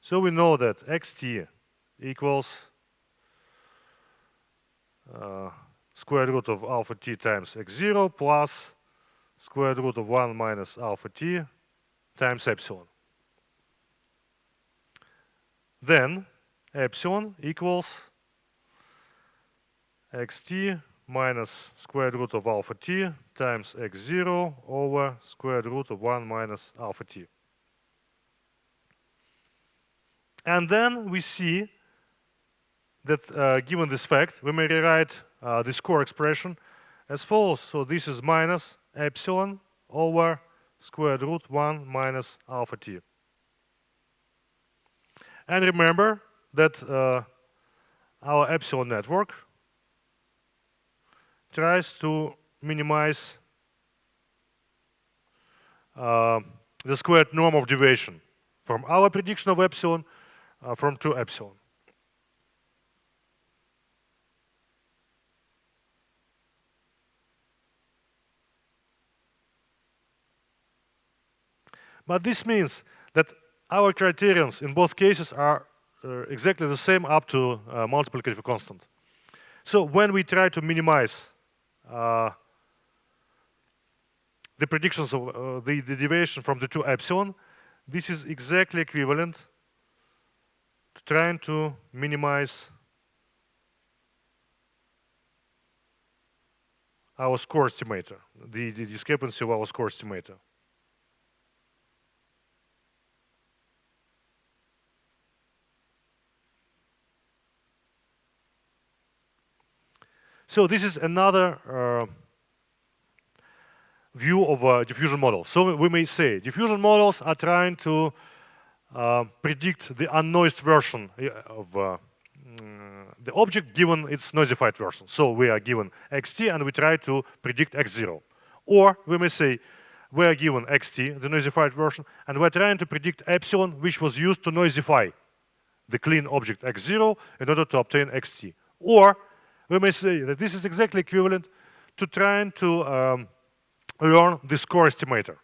Speaker 1: So we know that xt equals square root of alpha t times x0 plus square root of 1 minus alpha t times epsilon. Then epsilon equals xt minus square root of alpha t times x0 over square root of 1 minus alpha t. And then we see that given this fact, we may rewrite the score expression as follows. So this is minus epsilon over square root 1 minus alpha t. And remember that our epsilon network tries to minimize the squared norm of deviation from our prediction of epsilon from 2 epsilon. But this means that our criterions in both cases are exactly the same up to multiplicative constant. So when we try to minimize the predictions of the deviation from the 2 epsilon, this is exactly equivalent to trying to minimize our score estimator, the discrepancy of our score estimator. So this is another view of a diffusion model. So we may say diffusion models are trying to predict the unnoised version of the object given its noisified version. So we are given xt and we try to predict x0. Or we may say we are given xt, the noisified version, and we're trying to predict epsilon, which was used to noisify the clean object x0 in order to obtain xt. Or we may say that this is exactly equivalent to trying to learn the score estimator,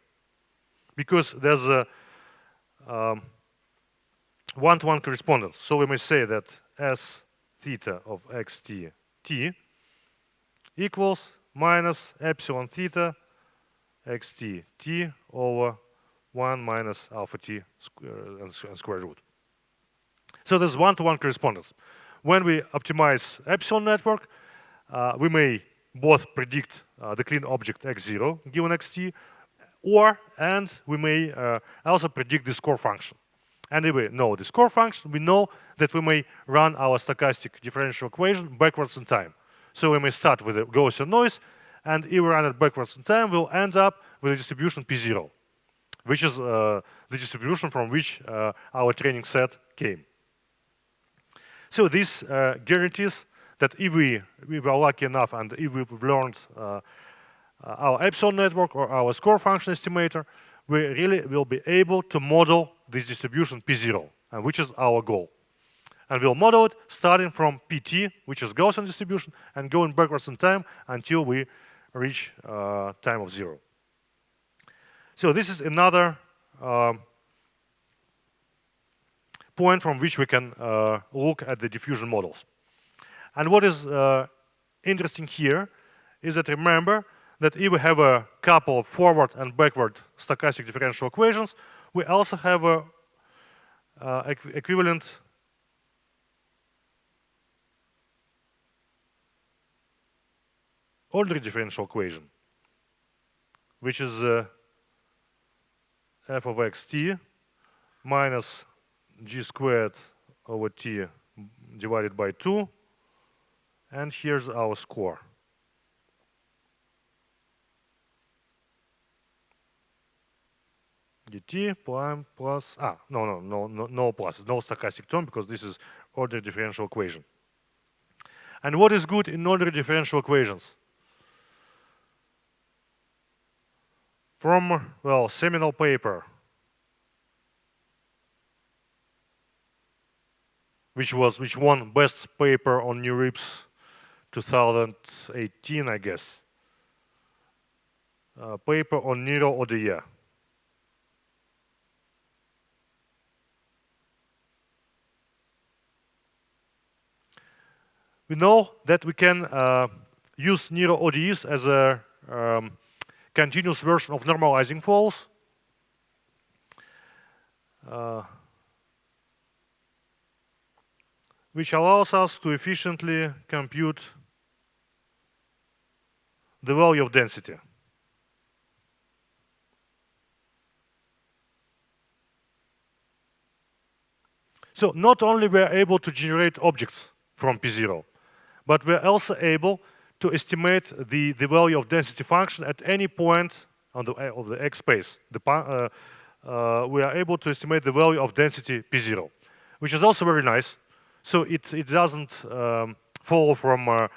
Speaker 1: because there's a one-to-one correspondence. So we may say that s theta of xt t equals minus epsilon theta xt t over 1 minus alpha t and square root. So there's one-to-one correspondence. When we optimize epsilon network, we may both predict the clean object x0 given xt, and we may also predict the score function. And if we know the score function, we know that we may run our stochastic differential equation backwards in time. So we may start with a Gaussian noise, and if we run it backwards in time, we'll end up with a distribution P0, which is the distribution from which our training set came. So this guarantees that if we were lucky enough and if we've learned our epsilon network or our score function estimator, we really will be able to model this distribution P0, and which is our goal. And we'll model it starting from Pt, which is Gaussian distribution, and going backwards in time until we reach time of 0. So this is another point from which we can look at the diffusion models. And what is interesting here is that, remember that if we have a couple of forward and backward stochastic differential equations, we also have a equivalent ordinary differential equation, which is f of xt minus g squared over t divided by 2, and here's our score. dt prime plus, no plus, no stochastic term, because this is ordinary differential equation. And what is good in ordinary differential equations? From, well, seminal paper, which won best paper on NeurIPS 2018, I guess. Paper on Neuro ODE. We know that we can use Neuro ODEs as a continuous version of normalizing flows. Which allows us to efficiently compute the value of density. So not only we are able to generate objects from P0, but we're also able to estimate the value of density function at any point on of the X space. We are able to estimate the value of density P0, which is also very nice. So it doesn't follow from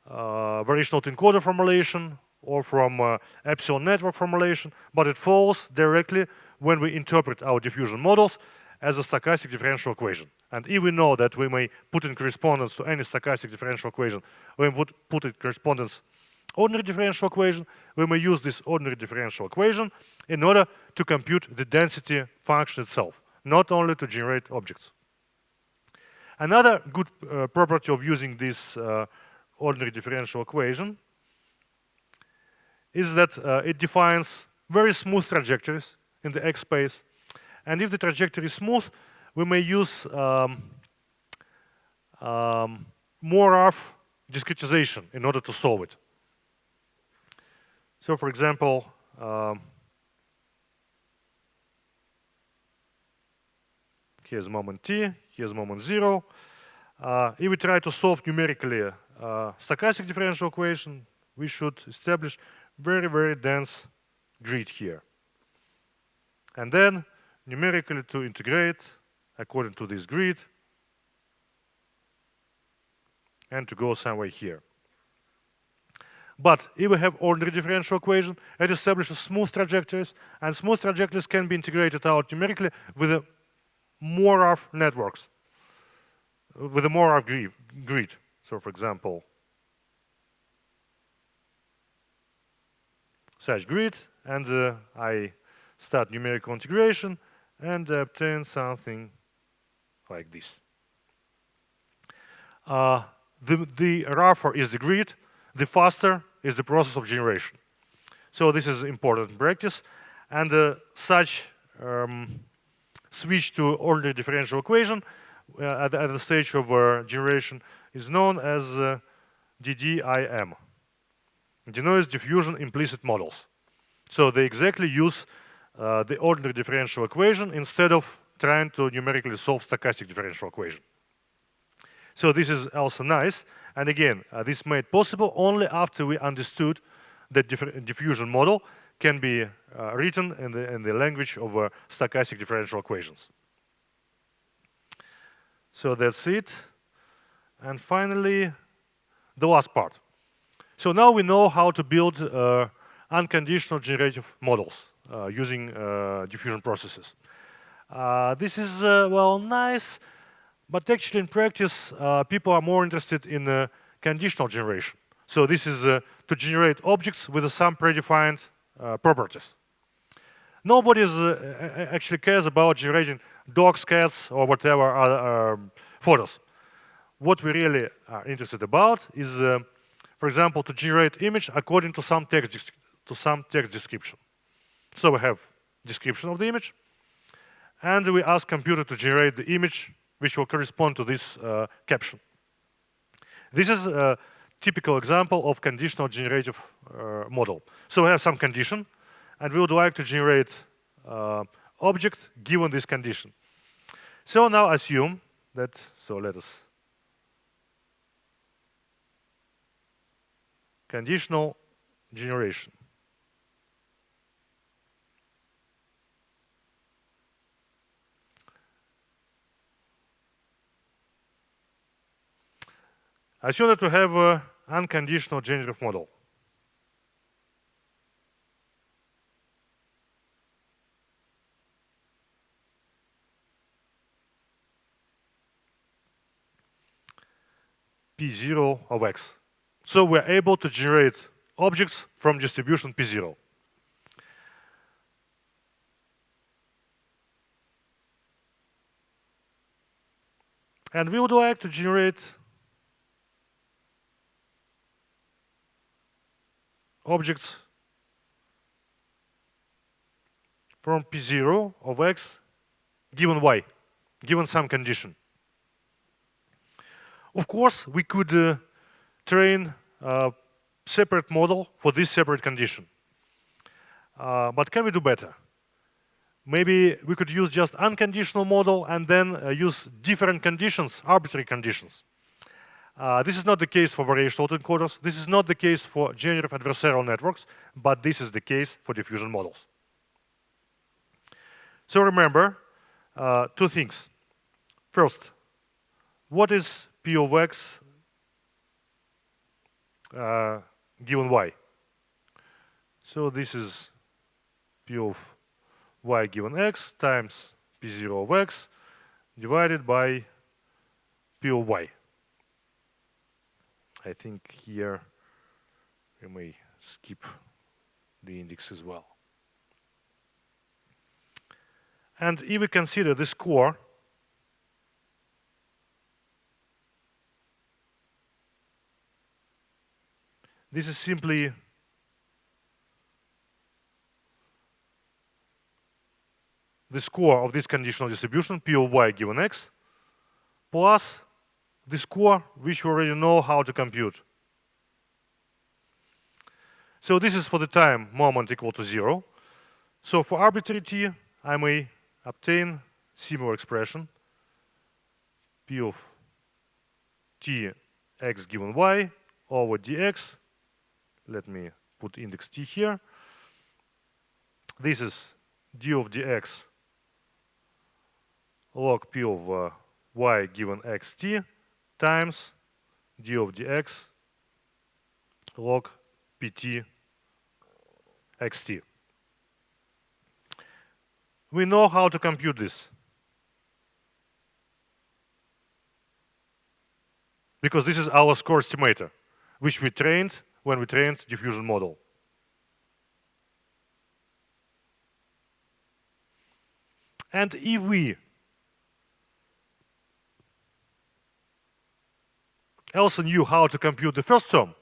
Speaker 1: variational encoder formulation or from epsilon network formulation, but it follows directly when we interpret our diffusion models as a stochastic differential equation. And if we know that we may put in correspondence to any stochastic differential equation, we put in correspondence ordinary differential equation, we may use this ordinary differential equation in order to compute the density function itself, not only to generate objects. Another good property of using this ordinary differential equation is that it defines very smooth trajectories in the x space. And if the trajectory is smooth, we may use more rough discretization in order to solve it. So for example, here's moment t, here's moment 0. If we try to solve numerically stochastic differential equation, we should establish very, very dense grid here. And then numerically to integrate according to this grid and to go somewhere here. But if we have ordinary differential equation, it establishes smooth trajectories, and smooth trajectories can be integrated out numerically with more rough networks, with a more rough grid. So for example, such grid, and I start numerical integration and obtain something like this. The rougher is the grid, the faster is the process of generation. So this is important in practice, and such switch to ordinary differential equation at the stage of generation is known as DDIM. Denotes diffusion implicit models. So they exactly use the ordinary differential equation instead of trying to numerically solve stochastic differential equation. So this is also nice. And again, this made possible only after we understood that diffusion model can be written in the language of stochastic differential equations. So that's it. And finally, the last part. So now we know how to build unconditional generative models using diffusion processes. This is, well, nice, but actually in practice, people are more interested in conditional generation. So this is to generate objects with some predefined properties. Nobody actually cares about generating dogs, cats, or whatever other photos. What we really are interested about is, for example, to generate image according to some text description. So we have description of the image, and we ask computer to generate the image which will correspond to this caption. This is a typical example of conditional generative model. So we have some condition, and we would like to generate object given this condition. So now assume that, so let us conditional generation. Assume that we have an unconditional generative model. P0 of x. So we're able to generate objects from distribution P0. And we would like to generate objects from P0 of x given y, given some condition. Of course, we could train a separate model for this separate condition. But can we do better? Maybe we could use just unconditional model and then use different conditions, arbitrary conditions. This is not the case for variational autoencoders. This is not the case for generative adversarial networks, but this is the case for diffusion models. So remember two things. First, what is P of x given y? So this is P of y given x times P0 of x divided by P of y. I think here we may skip the index as well. And if we consider the score, this is simply the score of this conditional distribution, P of y given x, plus the score which we already know how to compute. So this is for the time moment equal to 0. So for arbitrary t, I may obtain similar expression, P of t x given y over dx. Let me put index t here. This is d of dx log P of y given xt times d of dx log pt xt. We know how to compute this, because this is our score estimator, which we trained when we trained diffusion model. And if we also knew how to compute the first term,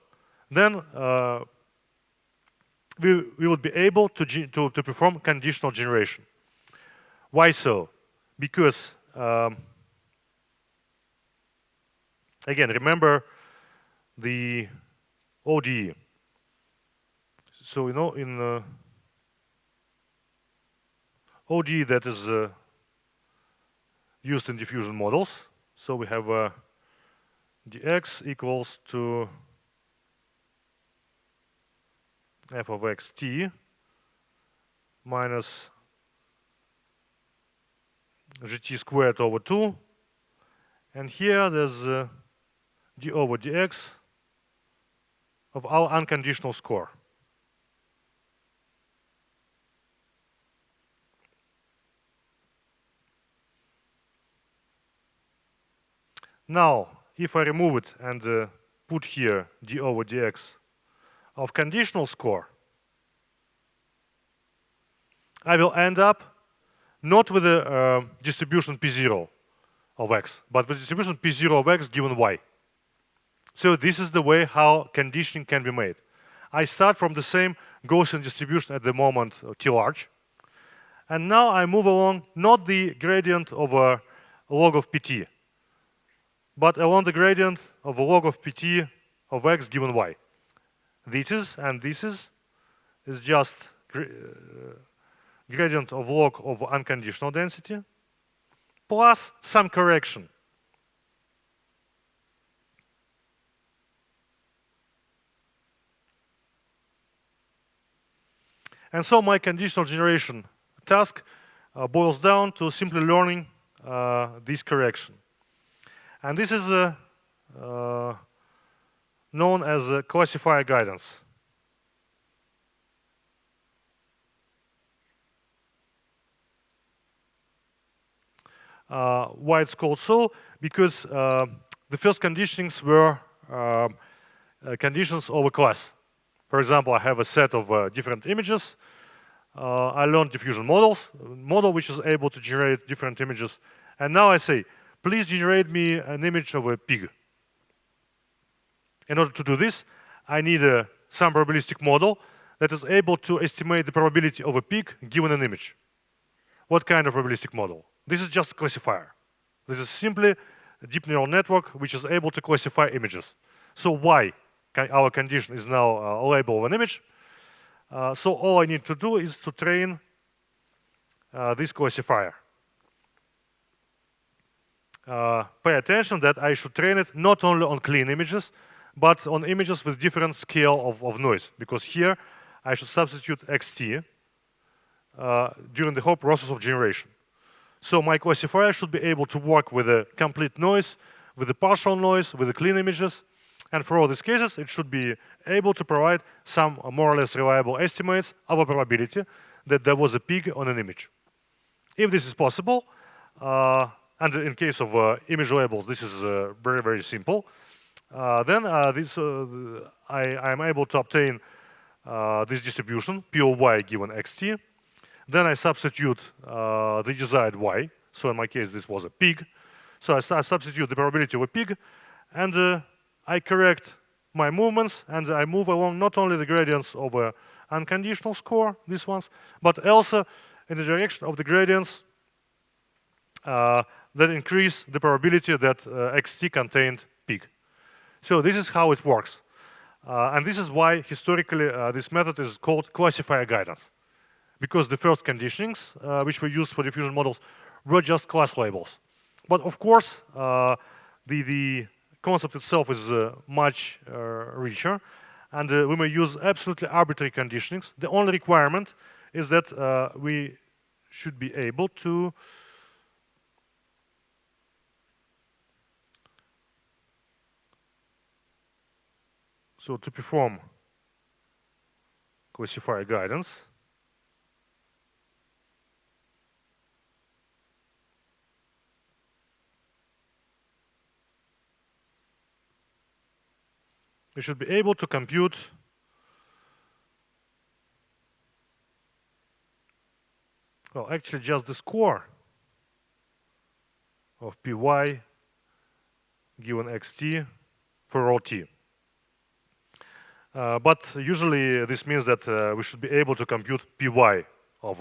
Speaker 1: then we would be able to perform conditional generation. Why so? Because, again, remember the ODE. So, you know, in ODE that is used in diffusion models, so we have dx equals to f of xt minus gt squared over 2. And here there's d over dx of our unconditional score. Now, if I remove it and put here d over dx of conditional score, I will end up not with the distribution P0 of x, but with distribution P0 of x given y. So this is the way how conditioning can be made. I start from the same Gaussian distribution at the moment t large, and now I move along not the gradient of a log of pt, but along the gradient of a log of pt of x given y. This is just gradient of log of unconditional density plus some correction. And so my conditional generation task boils down to simply learning this correction. And this is known as classifier guidance. Why it's called so? Because the first conditionings were conditions of a class. For example, I have a set of different images. I learned diffusion model which is able to generate different images. And now I say, please generate me an image of a pig. In order to do this, I need some probabilistic model that is able to estimate the probability of a pig given an image. What kind of probabilistic model? This is just a classifier. This is simply a deep neural network which is able to classify images. So why our condition is now a label of an image? So all I need to do is to train this classifier. Pay attention that I should train it not only on clean images, but on images with different scale of noise. Because here I should substitute xt during the whole process of generation. So my classifier should be able to work with a complete noise, with a partial noise, with the clean images. And for all these cases, it should be able to provide some more or less reliable estimates of a probability that there was a pig on an image. If this is possible, and in case of image labels, this is very, very simple, then I am able to obtain this distribution, P of y given xt, Then I substitute the desired y. So in my case, this was a pig. So I substitute the probability of a pig, and I correct my movements, and I move along not only the gradients of a unconditional score, these ones, but also in the direction of the gradients that increase the probability that xt contained pig. So this is how it works. And this is why historically this method is called classifier guidance. Because the first conditionings which were used for diffusion models were just class labels. But of course, the concept itself is much richer, and we may use absolutely arbitrary conditionings. The only requirement is that we should be able to perform classifier guidance. We should be able to compute actually just the score of py given xt for all t. But usually this means that we should be able to compute py of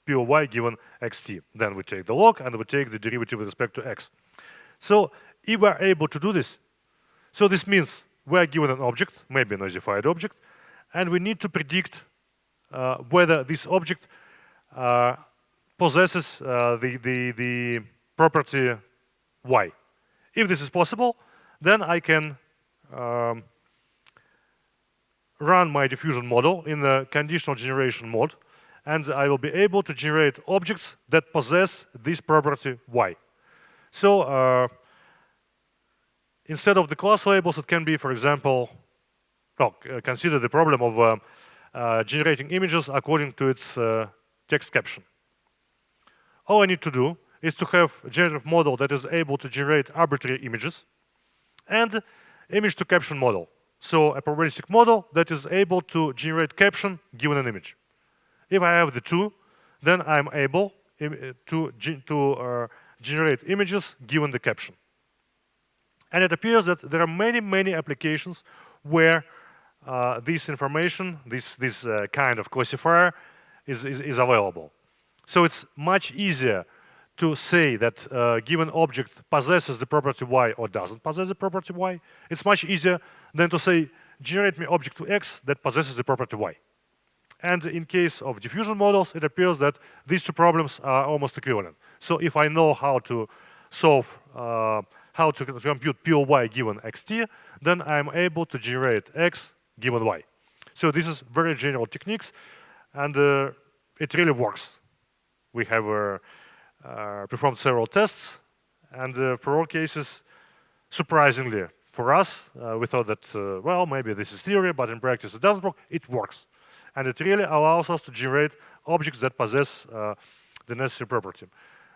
Speaker 1: py given xt. Then we take the log and we take the derivative with respect to x. So if we are able to do this, so this means we are given an object, maybe an osified object, and we need to predict whether this object possesses the property y. If this is possible, then I can run my diffusion model in the conditional generation mode, and I will be able to generate objects that possess this property y. So instead of the class labels, it can be, for example, consider the problem of generating images according to its text caption. All I need to do is to have a generative model that is able to generate arbitrary images and image to caption model. So a probabilistic model that is able to generate caption given an image. If I have the two, then I'm able to generate images given the caption. And it appears that there are many, many applications where this information, this kind of classifier is available. So it's much easier to say that given object possesses the property y or doesn't possess the property y. It's much easier than to say generate me object to x that possesses the property y. And in case of diffusion models, it appears that these two problems are almost equivalent. So if I know how to solve how to compute py given xt, then I'm able to generate x given y. So this is very general techniques, and it really works. We have performed several tests, and for all cases, surprisingly for us, we thought that, well, maybe this is theory, but in practice it doesn't work. It works. And it really allows us to generate objects that possess the necessary property.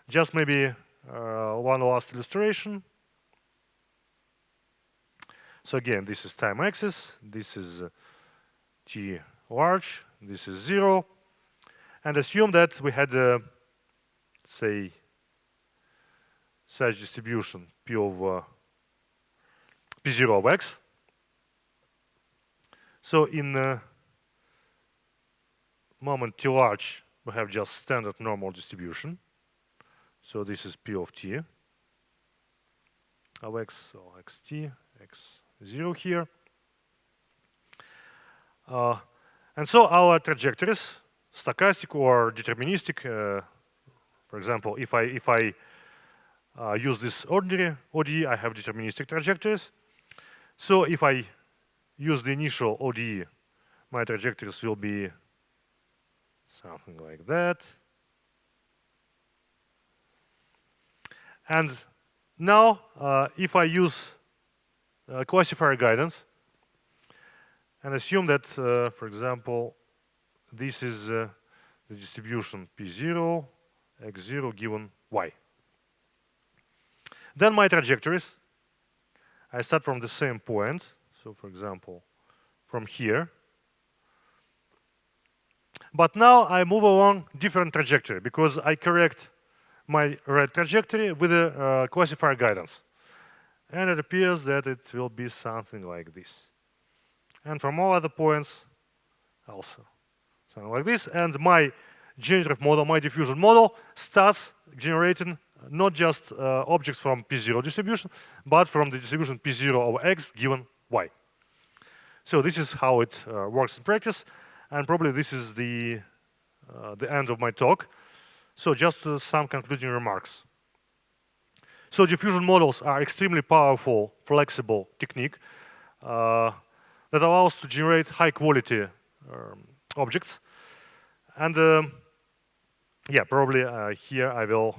Speaker 1: Just maybe one last illustration. So again, this is time axis, this is t large, this is 0, and assume that we had, say, such distribution p of p0 of x. So in moment t large, we have just standard normal distribution. So this is p of t of x, or xt, x0 here. And so our trajectories, stochastic or deterministic, for example, if I use this ordinary ODE, I have deterministic trajectories. So if I use the initial ODE, my trajectories will be something like that. And now, if I use classifier guidance and assume that, for example, this is the distribution p0, x0 given y. Then my trajectories, I start from the same point. So, for example, from here. But now I move along different trajectory because I correct my red trajectory with a classifier guidance. And it appears that it will be something like this. And from all other points, also something like this. And my generative model, my diffusion model, starts generating not just objects from P0 distribution, but from the distribution P0 over X given Y. So this is how it works in practice. And probably this is the end of my talk. So just some concluding remarks. So diffusion models are extremely powerful, flexible technique that allows to generate high quality objects. And yeah, probably here I will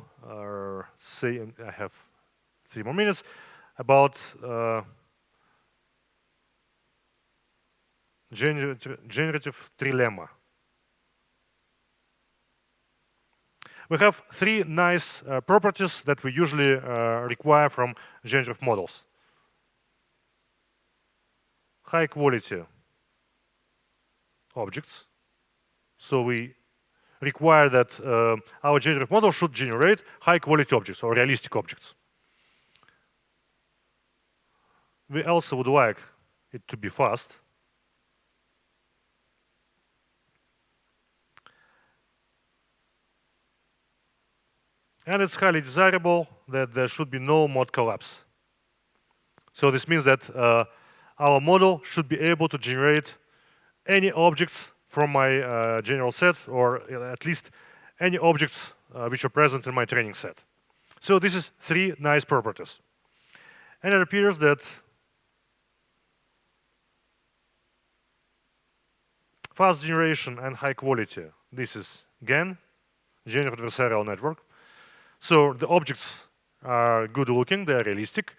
Speaker 1: say, and I have 3 more minutes, about generative trilemma. We have 3 nice properties that we usually require from generative models. High quality objects. So we require that our generative model should generate high quality objects or realistic objects. We also would like it to be fast. And it's highly desirable that there should be no mod collapse. So this means that our model should be able to generate any objects from my general set, or at least any objects which are present in my training set. So this is 3 nice properties. And it appears that fast generation and high quality, this is GAN, Generative Adversarial Network. So the objects are good looking, they're realistic,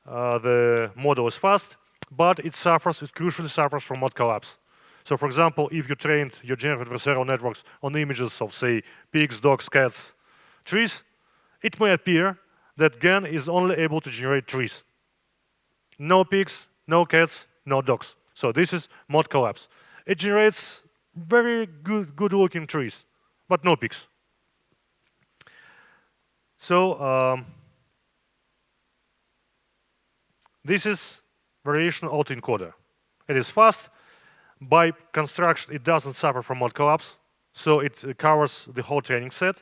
Speaker 1: the model is fast, but it crucially suffers from mod collapse. So for example, if you trained your generative adversarial networks on images of, say, pigs, dogs, cats, trees, it may appear that GAN is only able to generate trees. No pigs, no cats, no dogs. So this is mod collapse. It generates very good looking trees, but no pigs. So this is variation autoencoder. It is fast. By construction, it doesn't suffer from mod collapse, so it covers the whole training set.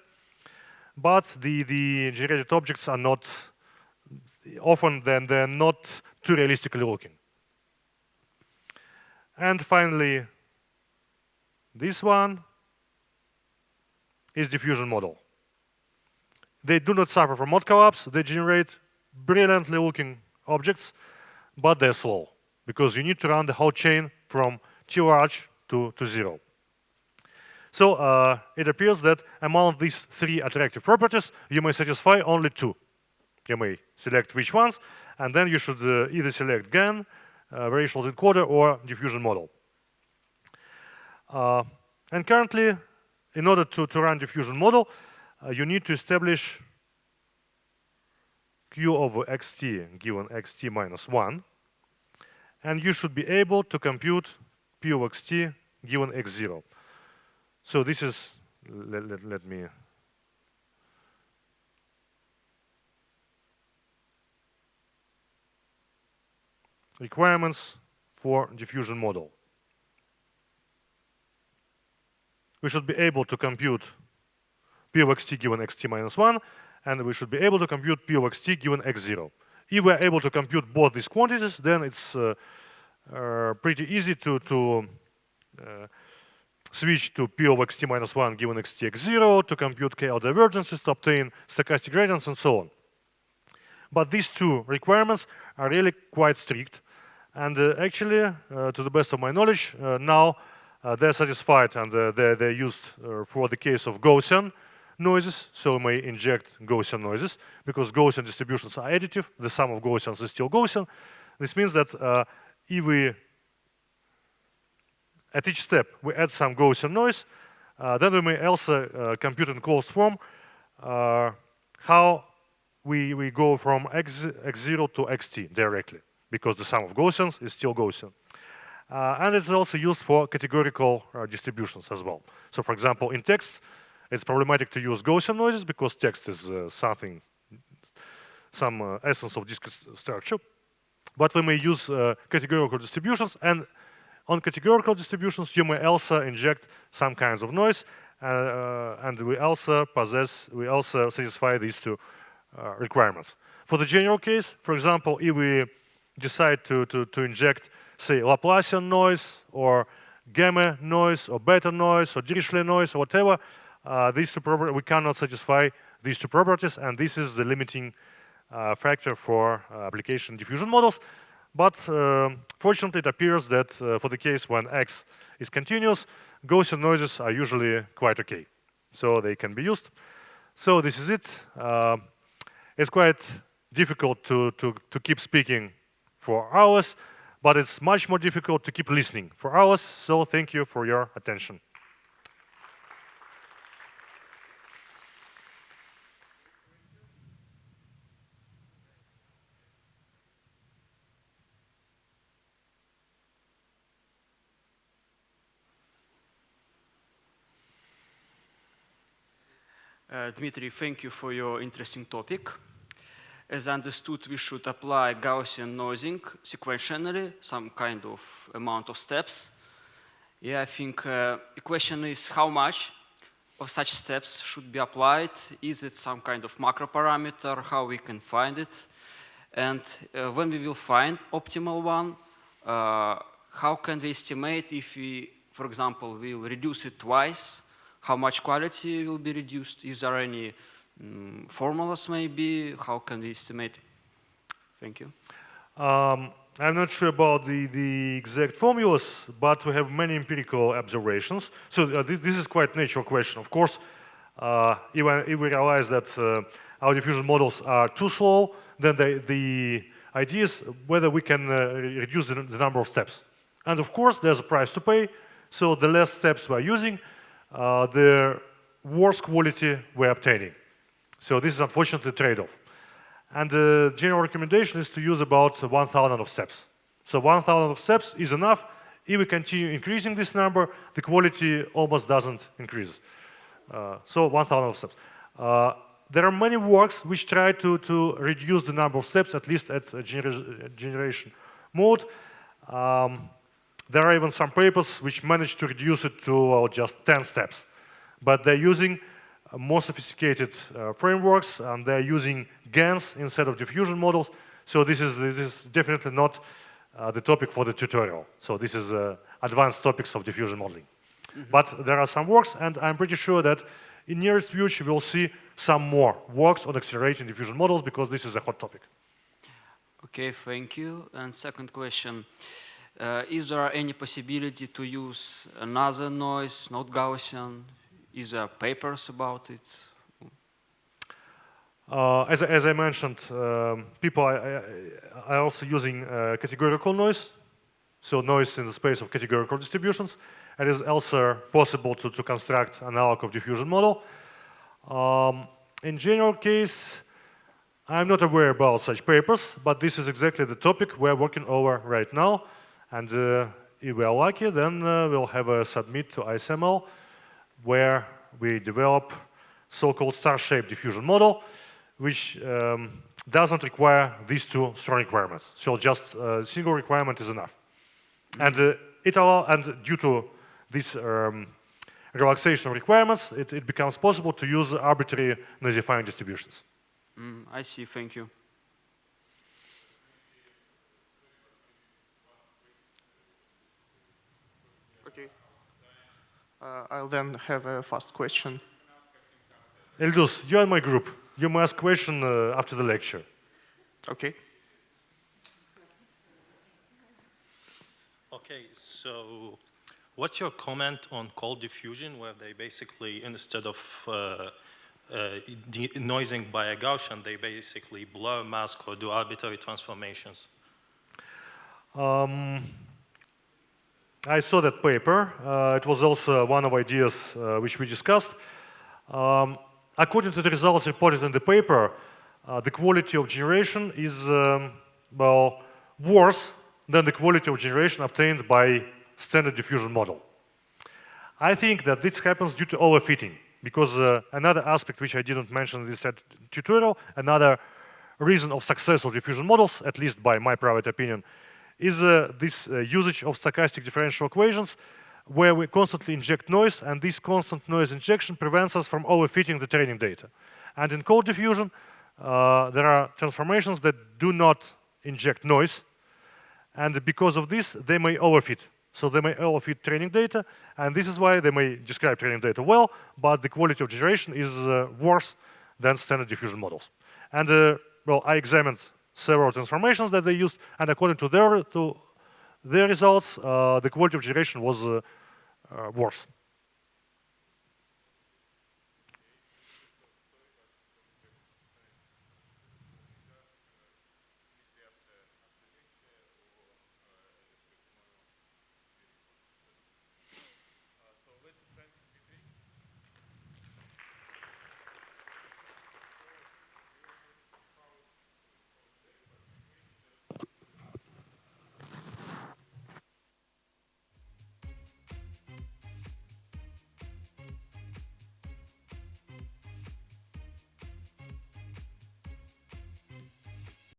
Speaker 1: But the generated objects are not often they're not too realistically looking. And finally, this one is diffusion model. They do not suffer from mod collapse. They generate brilliantly looking objects, but they're slow because you need to run the whole chain from T large to 0. So it appears that among these 3 attractive properties, you may satisfy only 2. You may select which ones, and then you should either select GAN, variational encoder, or diffusion model. And currently, in order to run diffusion model, you need to establish Q over xt given xt minus 1, and you should be able to compute P of xt given x0. So this is, let me requirements for diffusion model. We should be able to compute P of xt given xt minus 1, and we should be able to compute P of xt given x0. If we're able to compute both these quantities, then it's pretty easy to switch to P of xt minus 1 given xt x0, to compute KL divergences, to obtain stochastic gradients, and so on. But these 2 requirements are really quite strict. And actually, to the best of my knowledge, now they're satisfied, and they're used for the case of Gaussian noises. So we may inject Gaussian noises because Gaussian distributions are additive. The sum of Gaussians is still Gaussian. This means that if we, at each step, we add some Gaussian noise, then we may also compute in closed form how we go from x0 to xt directly, because the sum of Gaussians is still Gaussian. And it's also used for categorical distributions as well. So for example, in text, it's problematic to use Gaussian noises because text is some essence of discrete structure. But we may use categorical distributions, and on categorical distributions, you may also inject some kinds of noise, and we also satisfy these two requirements. For the general case, for example, if we decide to inject, say, Laplacian noise, or gamma noise, or beta noise, or Dirichlet noise, or whatever, we cannot satisfy these two properties, and this is the limiting factor for application diffusion models. But fortunately, it appears that for the case when X is continuous, Gaussian noises are usually quite okay. So they can be used. So this is it. It's quite difficult to keep speaking for hours, but it's much more difficult to keep listening for hours. So thank you for your attention.
Speaker 2: Dmitry, thank you for your interesting topic. As understood, we should apply Gaussian noising sequentially, some kind of amount of steps. Yeah, I think the question is how much of such steps should be applied? Is it some kind of macro parameter? How we can find it? And when we will find optimal one, how can we estimate if we, for example, will reduce it twice? How much quality will be reduced? Is there any formulas maybe? How can we estimate? Thank you.
Speaker 1: I'm not sure about the exact formulas, but we have many empirical observations. So this is quite a natural question. Of course, if we realize that our diffusion models are too slow, then the idea is whether we can reduce the number of steps. And of course, there's a price to pay. So the less steps we're using, the worse quality we're obtaining. So this is unfortunately a trade-off. And the general recommendation is to use about 1,000 of steps. So 1,000 of steps is enough. If we continue increasing this number, the quality almost doesn't increase. So 1,000 of steps. There are many works which try to reduce the number of steps, at least at generation mode. There are even some papers which manage to reduce it to just 10 steps. But they're using more sophisticated frameworks, and they're using GANs instead of diffusion models. So this is definitely not the topic for the tutorial. So this is advanced topics of diffusion modeling. Mm-hmm. But there are some works, and I'm pretty sure that in nearest future we'll see some more works on accelerating diffusion models, because this is a hot topic.
Speaker 2: Okay, thank you. And second question. Is there any possibility to use another noise, not Gaussian? Is there papers about it?
Speaker 1: As I mentioned, people are also using categorical noise, so noise in the space of categorical distributions. It is also possible to construct an analog of diffusion model. In general case, I'm not aware about such papers, but this is exactly the topic we're working over right now. And if we are lucky, then we'll have a submit to ISML where we develop so-called star-shaped diffusion model, which doesn't require these two strong requirements. So just a single requirement is enough. Mm-hmm. And due to this relaxation of requirements, it becomes possible to use arbitrary noisifying distributions.
Speaker 2: I see, thank you.
Speaker 3: I'll then have a fast question.
Speaker 1: Eldus, you're in my group. You may ask question after the lecture.
Speaker 3: Okay.
Speaker 4: Okay, so what's your comment on cold diffusion, where they basically, instead of denoising by a Gaussian, they basically blur, mask, or do arbitrary transformations?
Speaker 1: I saw that paper. It was also one of ideas which we discussed. According to the results reported in the paper, the quality of generation is, well, worse than the quality of generation obtained by standard diffusion model. I think that this happens due to overfitting, because another aspect which I didn't mention in this tutorial, another reason of success of diffusion models, at least by my private opinion, is this usage of stochastic differential equations, where we constantly inject noise, and this constant noise injection prevents us from overfitting the training data. And in cold diffusion, there are transformations that do not inject noise, and because of this, they may overfit. So they may overfit training data, and this is why they may describe training data well, but the quality of generation is worse than standard diffusion models. And well, I examined several transformations that they used, and according to their results, the quality of generation was worse.